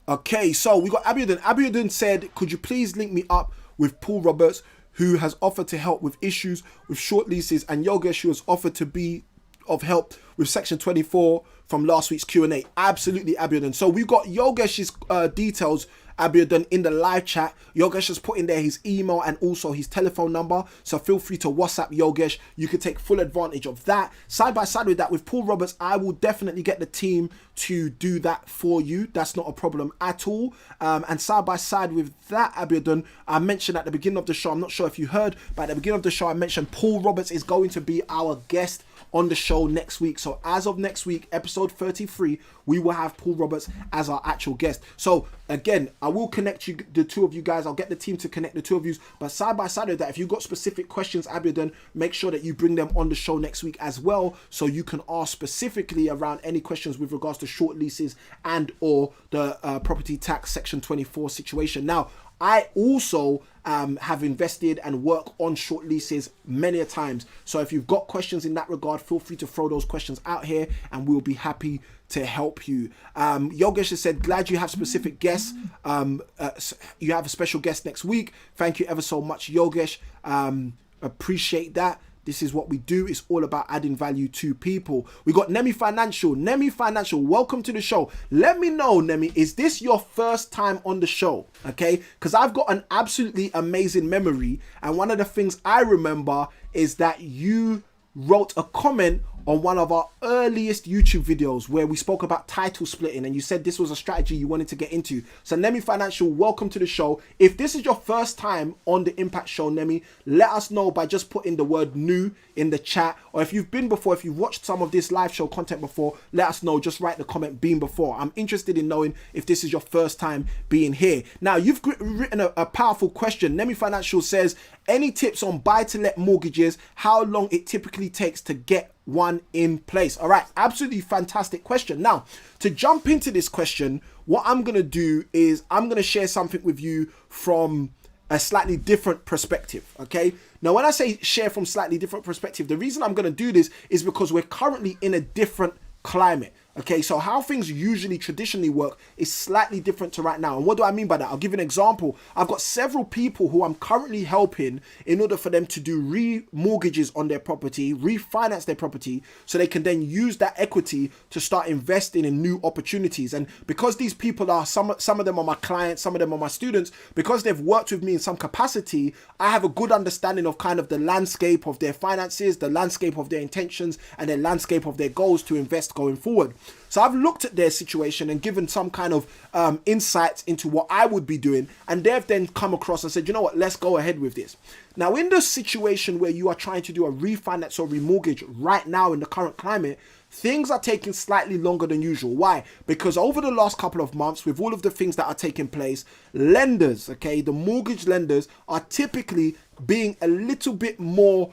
Okay, so we got Abiodun. Abiodun said, could you please link me up with Paul Roberts, who has offered to help with issues with short leases, and Yogesh, who has offered to be of help with section 24 from last week's Q&A. Absolutely, Abiodun. So we've got Yogesh's details, Abiodun, in the live chat. Yogesh has put in there his email and also his telephone number, so feel free to WhatsApp Yogesh. You can take full advantage of that. Side by side with that, with Paul Roberts, I will definitely get the team to do that for you. That's not a problem at all. And side by side with that, Abiodun, I mentioned at the beginning of the show, I'm not sure if you heard, but at the beginning of the show I mentioned Paul Roberts is going to be our guest on the show next week. So as of next week, episode 33, we will have Paul Roberts as our actual guest. So again, I will connect you, the two of you guys. I'll get the team to connect the two of you. But side by side with that, if you've got specific questions, Abiodun, make sure that you bring them on the show next week as well, so you can ask specifically around any questions with regards to short leases and or the property tax section 24 situation. Now, I also have invested and work on short leases many a times. So if you've got questions in that regard, feel free to throw those questions out here and we'll be happy to help you. Yogesh has said, glad you have specific guests. You have a special guest next week. Thank you ever so much, Yogesh. Appreciate that. This is what we do. It's all about adding value to people. We got Nemi Financial. Nemi Financial, welcome to the show. Let me know, Nemi, is this your first time on the show? Okay, because I've got an absolutely amazing memory. And one of the things I remember is that you wrote a comment on one of our earliest YouTube videos where we spoke about title splitting, and you said this was a strategy you wanted to get into. So Nemi Financial, welcome to the show. If this is your first time on the Impact Show, Nemi, let us know by just putting the word new in the chat, or if you've been before, if you've watched some of this live show content before, let us know. Just write the comment "been before." I'm interested in knowing if this is your first time being here. Now, you've written a powerful question. Nemi Financial says, any tips on buy-to-let mortgages, how long it typically takes to get one in place? All right, absolutely fantastic question. Now, to jump into this question, what I'm going to do is I'm going to share something with you from a slightly different perspective, okay? Now, when I say share from slightly different perspective, the reason I'm going to do this is because we're currently in a different climate. Okay, so how things usually traditionally work is slightly different to right now. And what do I mean by that? I'll give you an example. I've got several people who I'm currently helping in order for them to do remortgages on their property, refinance their property, so they can then use that equity to start investing in new opportunities. And because these people are, some of them are my clients, some of them are my students, because they've worked with me in some capacity, I have a good understanding of kind of the landscape of their finances, the landscape of their intentions, and the landscape of their goals to invest going forward. So I've looked at their situation and given some kind of insights into what I would be doing. And they've then come across and said, you know what, let's go ahead with this. Now, in the situation where you are trying to do a refinance or remortgage right now in the current climate, things are taking slightly longer than usual. Why? Because over the last couple of months, with all of the things that are taking place, lenders, okay, the mortgage lenders are typically being a little bit more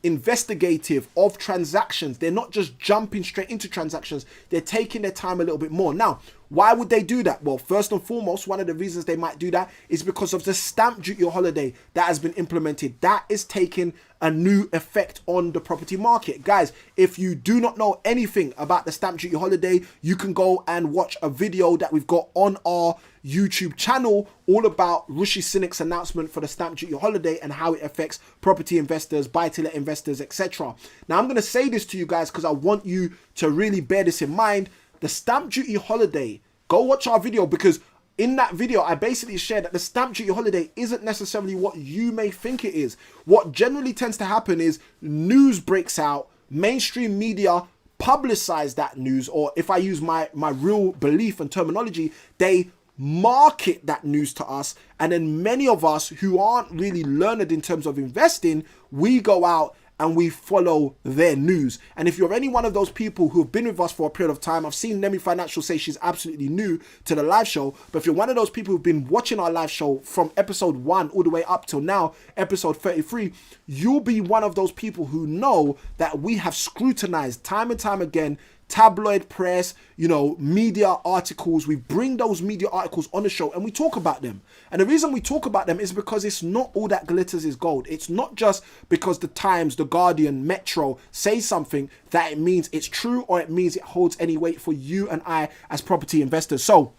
investigative of transactions. They're not just jumping straight into transactions. They're taking their time a little bit more. Now, why would they do that? Well, first and foremost, one of the reasons they might do that is because of the stamp duty holiday that has been implemented. That is taking a new effect on the property market. Guys, if you do not know anything about the stamp duty holiday, you can go and watch a video that we've got on our YouTube channel all about Rishi Sunak's announcement for the stamp duty holiday and how it affects property investors, buy-to-let investors, etc. Now, I'm going to say this to you guys because I want you to really bear this in mind. The stamp duty holiday, go watch our video, because in that video, I basically shared that the stamp duty holiday isn't necessarily what you may think it is. What generally tends to happen is news breaks out, mainstream media publicize that news, or if I use my real belief and terminology, they market that news to us, and then many of us who aren't really learned in terms of investing, we go out and we follow their news. And if you're any one of those people who have been with us for a period of time, I've seen Nemi Financial say she's absolutely new to the live show, but if you're one of those people who've been watching our live show from episode 1 all the way up till now, episode 33, you'll be one of those people who know that we have scrutinized time and time again tabloid press, media articles. We bring those media articles on the show and we talk about them. And the reason we talk about them is because it's not all that glitters is gold. It's not just because the Times, the Guardian, Metro say something that it means it's true or it means it holds any weight for you and I as property investors. So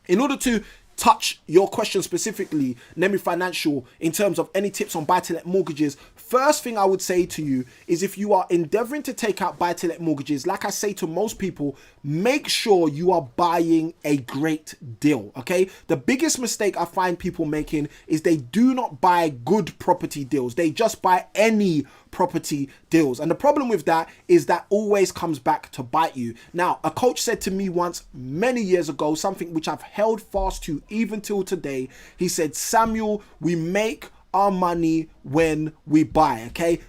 in order to touch your question specifically, Nemi Financial, in terms of any tips on buy-to-let mortgages, first thing I would say to you is if you are endeavoring to take out buy-to-let mortgages, like I say to most people, make sure you are buying a great deal, okay? The biggest mistake I find people making is they do not buy good property deals. They just buy any property deals. And the problem with that is that always comes back to bite you. Now, a coach said to me once many years ago, something which I've held fast to even till today. He said, Samuel, we make our money when we buy, okay?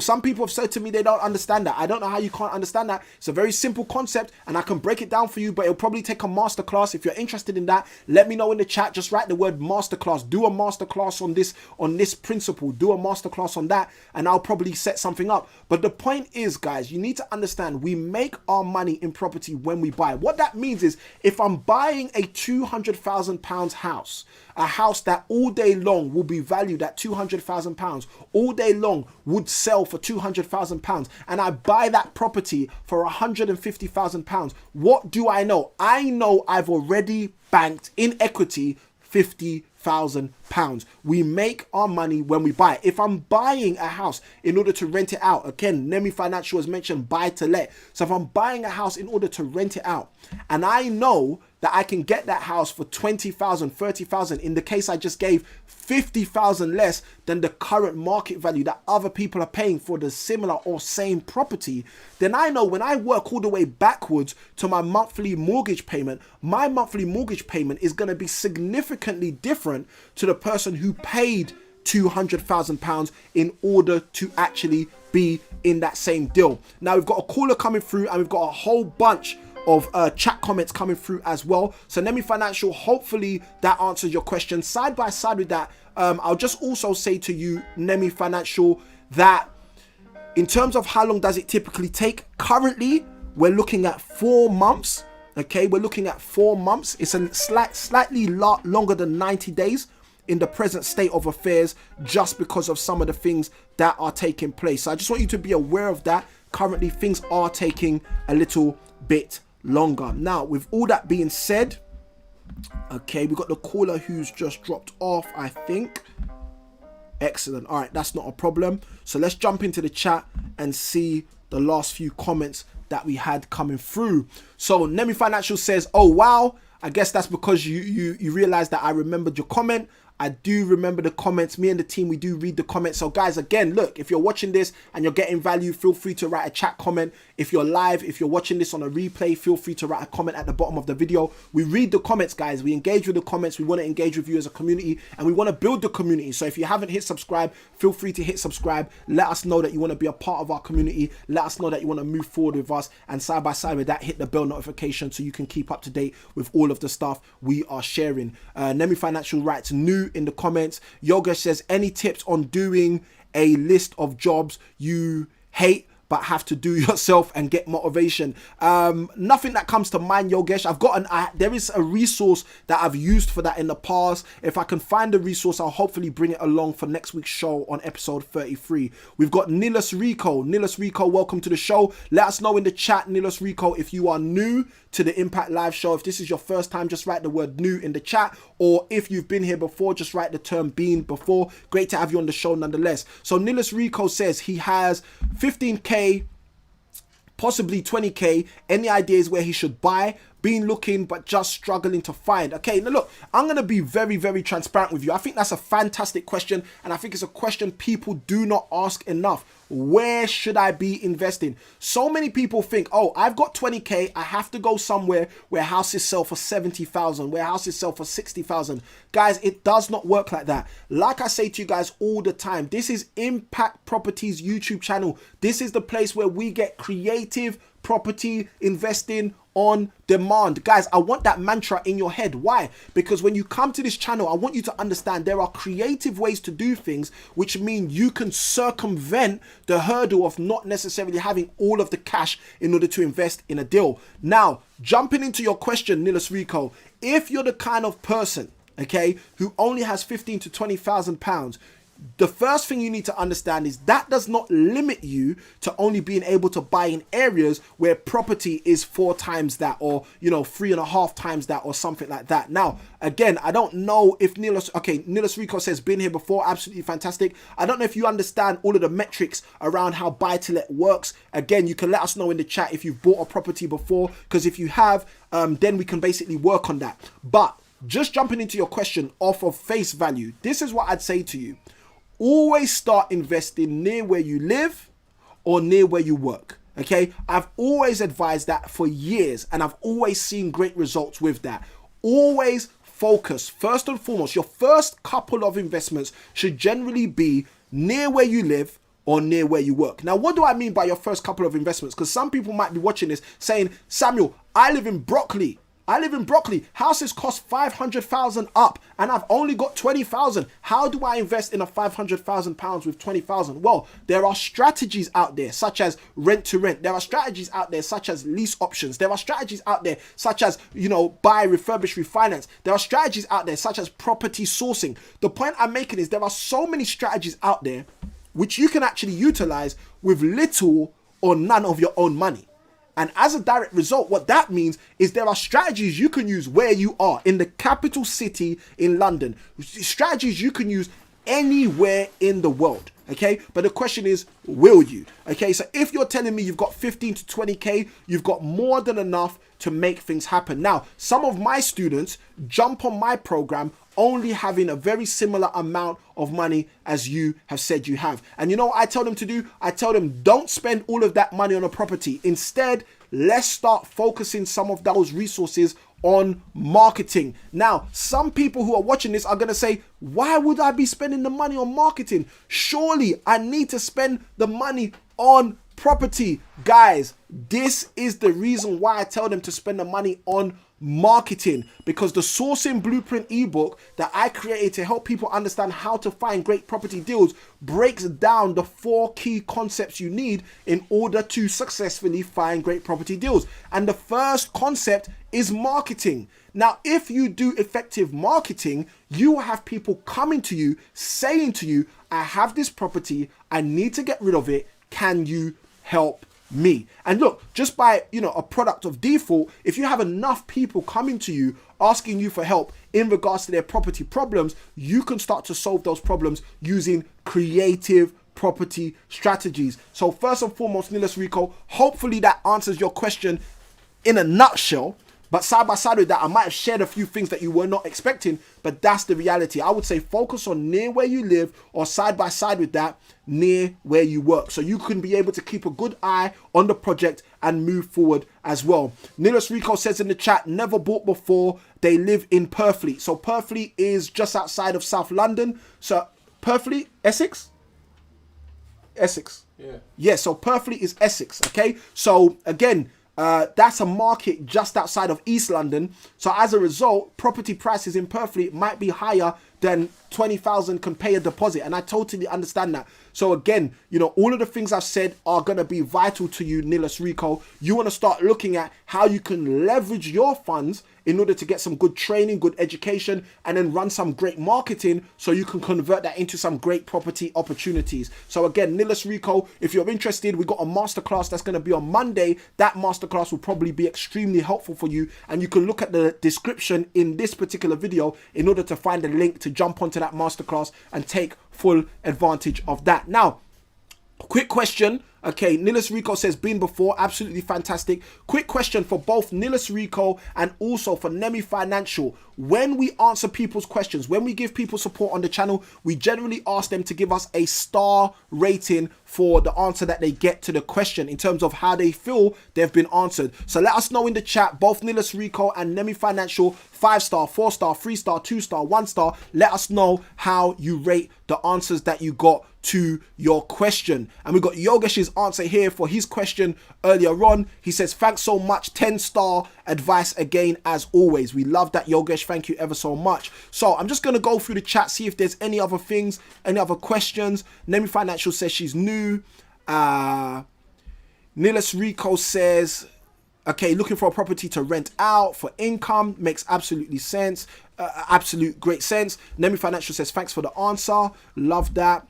Some people have said to me they don't understand that. I don't know how you can't understand that. It's a very simple concept and I can break it down for you, but it'll probably take a masterclass. If you're interested in that, let me know in the chat. Just write the word masterclass. Do a masterclass on this principle. Do a masterclass on that and I'll probably set something up. But the point is, guys, you need to understand we make our money in property when we buy. What that means is if I'm buying a £200,000 house, a house that all day long will be valued at £200,000, all day long would sell for £200,000, and I buy that property for £150,000, what do I know? I know I've already banked in equity £50,000. We make our money when we buy. If I'm buying a house in order to rent it out, again, Nemi Financial has mentioned buy to let. So if I'm buying a house in order to rent it out, and I know that I can get that house for 20,000, 30,000, in the case I just gave 50,000 less than the current market value that other people are paying for the similar or same property, then I know when I work all the way backwards to my monthly mortgage payment, my monthly mortgage payment is going to be significantly different to the person who paid £200,000 in order to actually be in that same deal. Now we've got a caller coming through and we've got a whole bunch of chat comments coming through as well. So Nemi Financial, hopefully that answers your question. Side by side with that, I'll just also say to you, Nemi Financial, that in terms of how long does it typically take, currently we're looking at 4 months. Okay, we're looking at 4 months. It's a slightly longer than 90 days in the present state of affairs, just because of some of the things that are taking place. So I just want you to be aware of that. Currently things are taking a little bit longer. Now, with all that being said, okay, we got the caller who's just dropped off, I think. Excellent. All right, that's not a problem. So let's jump into the chat and see the last few comments that we had coming through. So Nemi Financial says, oh wow, I guess that's because you realize that I remembered your comment. I do remember the comments. Me and the team, we do read the comments. So guys, again, look, if you're watching this and you're getting value, feel free to write a chat comment. If you're live, if you're watching this on a replay, feel free to write a comment at the bottom of the video. We read the comments, guys. We engage with the comments. We want to engage with you as a community, and we want to build the community. So if you haven't hit subscribe, feel free to hit subscribe. Let us know that you want to be a part of our community. Let us know that you want to move forward with us. And side by side with that, hit the bell notification so you can keep up to date with all of the stuff we are sharing. Nemi Financial writes new in the comments. Yoga says, any tips on doing a list of jobs you hate but have to do yourself and get motivation? Nothing that comes to mind, Yogesh. I've got there is a resource that I've used for that in the past. If I can find the resource, I'll hopefully bring it along for next week's show on episode 33. We've got Nilas Rico. Nilas Rico, welcome to the show. Let us know in the chat, Nilas Rico, if you are new to the Impact Live show. If this is your first time, just write the word new in the chat. Or if you've been here before, just write the term been before. Great to have you on the show nonetheless. So Nilas Rico says he has 15k, possibly 20k. Any ideas where he should buy? Been looking but just struggling to find. Okay, now look, I'm going to be very, very transparent with you. I think that's a fantastic question, and I think it's a question people do not ask enough. Where should I be investing? So many people think, oh, I've got 20k, I have to go somewhere where houses sell for 70,000, where houses sell for 60,000. Guys, it does not work like that. Like I say to you guys all the time, this is Impact Properties YouTube channel. This is the place where we get creative property investing on demand. Guys, I want that mantra in your head. Why? Because when you come to this channel, I want you to understand there are creative ways to do things, which mean you can circumvent the hurdle of not necessarily having all of the cash in order to invest in a deal. Now, jumping into your question, Nilas Rico, if you're the kind of person, okay, who only has 15 to 20,000 pounds, the first thing you need to understand is that does not limit you to only being able to buy in areas where property is 4 times that, or 3.5 times that, or something like that. Now, again, I don't know if Nilas Rico says been here before, absolutely fantastic. I don't know if you understand all of the metrics around how buy to let works. Again, you can let us know in the chat if you've bought a property before, because if you have, then we can basically work on that. But just jumping into your question off of face value, this is what I'd say to you. Always start investing near where you live or near where you work. Okay, I've always advised that for years, and I've always seen great results with that. Always focus. First and foremost, your first couple of investments should generally be near where you live or near where you work. Now, what do I mean by your first couple of investments? Because some people might be watching this saying, Samuel, I live in Brockley. Houses cost 500,000 up and I've only got 20,000. How do I invest in a 500,000 pounds with 20,000? Well, there are strategies out there such as rent to rent. There are strategies out there such as lease options. There are strategies out there such as, buy, refurbish, refinance. There are strategies out there such as property sourcing. The point I'm making is there are so many strategies out there which you can actually utilize with little or none of your own money. And as a direct result, what that means is there are strategies you can use where you are in the capital city in London. Strategies you can use anywhere in the world. Okay, but the question is, will you? Okay, so if you're telling me you've got 15 to 20k, you've got more than enough to make things happen. Now, some of my students jump on my program only having a very similar amount of money as you have said you have. And you know what I tell them to do? I tell them, don't spend all of that money on a property. Instead, let's start focusing some of those resources on marketing. Now, some people who are watching this are going to say, why would I be spending the money on marketing? Surely I need to spend the money on property. Guys, this is the reason why I tell them to spend the money on marketing, because the sourcing blueprint ebook that I created to help people understand how to find great property deals breaks down the 4 key concepts you need in order to successfully find great property deals. And the first concept is marketing. Now, if you do effective marketing, you will have people coming to you saying to you, I have this property, I need to get rid of it, can you help me? And look, just by, a product of default, if you have enough people coming to you asking you for help in regards to their property problems, you can start to solve those problems using creative property strategies. So first and foremost, Nilas Rico, hopefully that answers your question in a nutshell. But side by side with that, I might have shared a few things that you were not expecting, but that's the reality. I would say focus on near where you live, or side by side with that, near where you work. So you can be able to keep a good eye on the project and move forward as well. Nilas Rico says in the chat, never bought before. They live in Purfleet. So Purfleet is just outside of South London. So Purfleet, Essex? Essex. Yeah, so Purfleet is Essex, okay? So again, that's a market just outside of East London. So as a result, property prices in Purfleet might be higher than 20,000 can pay a deposit. And I totally understand that. So again, all of the things I've said are going to be vital to you, Nilas Rico. You want to start looking at how you can leverage your funds in order to get some good training, good education, and then run some great marketing so you can convert that into some great property opportunities. So again, Nilas Rico, if you're interested, we got a masterclass that's going to be on Monday. That masterclass will probably be extremely helpful for you. And you can look at the description in this particular video in order to find a link to jump onto that masterclass and take full advantage of that. Now, quick question. Okay, Nilas Rico says, been before, absolutely fantastic. Quick question for both Nilas Rico and also for Nemi Financial. When we answer people's questions, when we give people support on the channel, we generally ask them to give us a star rating for the answer that they get to the question in terms of how they feel they've been answered. So let us know in the chat, both Nilas Rico and Nemi Financial, 5-star, 4-star, 3-star, 2-star, 1-star. Let us know how you rate the answers that you got to your question. And we got Yogesh's answer here for his question earlier on. He says, thanks so much, 10-star advice again as always. We love that, Yogesh. Thank you ever so much. So I'm just going to go through the chat, see if there's any other things, any other questions. Nemi Financial says she's new. Nilas Rico says, okay, looking for a property to rent out for income. Makes absolutely sense. Absolute great sense. Nemi Financial says, thanks for the answer. Love that.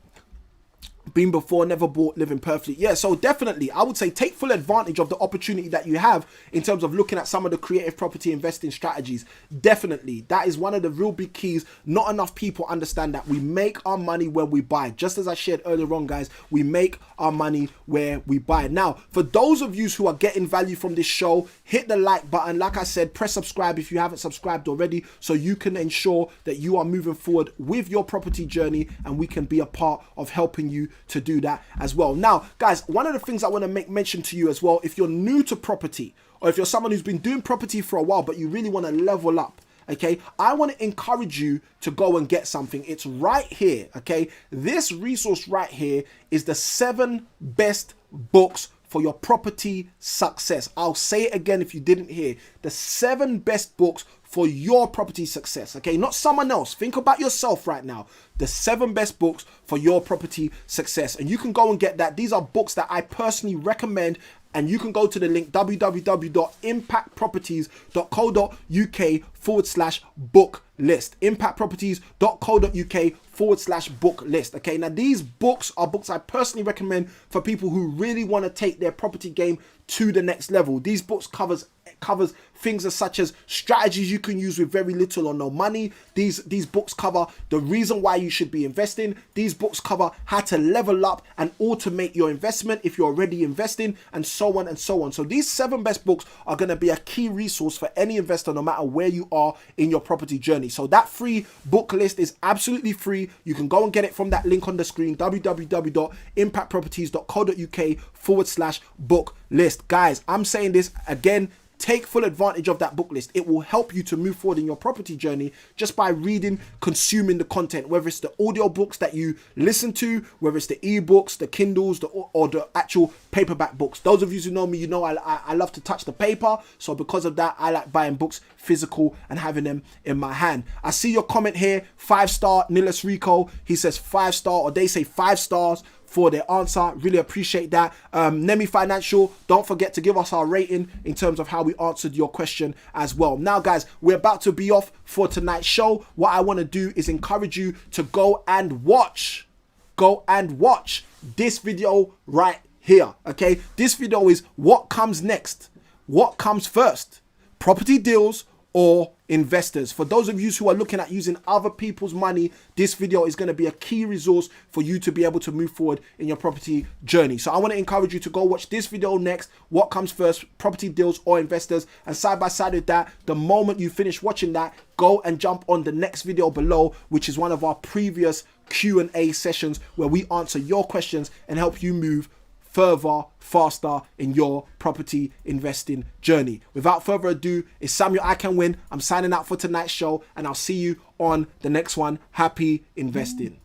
Been before, never bought, living perfectly. Yeah, so definitely, I would say take full advantage of the opportunity that you have in terms of looking at some of the creative property investing strategies. Definitely, that is one of the real big keys. Not enough people understand that we make our money when we buy. Just as I shared earlier on, guys, we make our money where we buy. Now, for those of you who are getting value from this show, hit the like button. Like I said, press subscribe if you haven't subscribed already, so you can ensure that you are moving forward with your property journey, and we can be a part of helping you to do that as well. Now, guys, one of the things I want to make mention to you as well, if you're new to property, or if you're someone who's been doing property for a while, but you really want to level up, okay, I want to encourage you to go and get something. It's right here, okay? This resource right here is the 7 best books for your property success. I'll say it again if you didn't hear. The 7 best books for your property success, okay? Not someone else. Think about yourself right now. The 7 best books for your property success. And you can go and get that. These are books that I personally recommend. And you can go to the link www.impactproperties.co.uk/book list. impactproperties.co.uk/book list. Okay, now these books are books I personally recommend for people who really want to take their property game to the next level. These books covers covers things as such as strategies you can use with very little or no money. These books cover the reason why you should be investing. These books cover how to level up and automate your investment if you're already investing, and so on and so on. So these 7 best books are going to be a key resource for any investor, no matter where you are in your property journey. So that free book list is absolutely free. You can go and get it from that link on the screen, www.impactproperties.co.uk/book list. Guys, I'm saying this again. Take full advantage of that book list. It will help you to move forward in your property journey just by reading, consuming the content, whether it's the audio books that you listen to, whether it's the ebooks, the Kindles, or the actual paperback books. Those of you who know me, you know I love to touch the paper. So because of that, I like buying books physical and having them in my hand. I see your comment here, 5-star, Nilis Rico. He says 5-star, or they say 5 stars for their answer. Really appreciate that. Nemi Financial, don't forget to give us our rating in terms of how we answered your question as well. Now guys, we're about to be off for tonight's show. What I want to do is encourage you to go and watch this video right here. Okay, this video is what comes next. What comes first? Property deals or investors? For those of you who are looking at using other people's money, this video is going to be a key resource for you to be able to move forward in your property journey. So I want to encourage you to go watch this video next. What comes first, property deals or investors? And side by side with that, the moment you finish watching that, go and jump on the next video below, which is one of our previous Q&A sessions where we answer your questions and help you move further, faster in your property investing journey. Without further ado, it's Samuel I Can Win. I'm signing out for tonight's show, and I'll see you on the next one. Happy investing.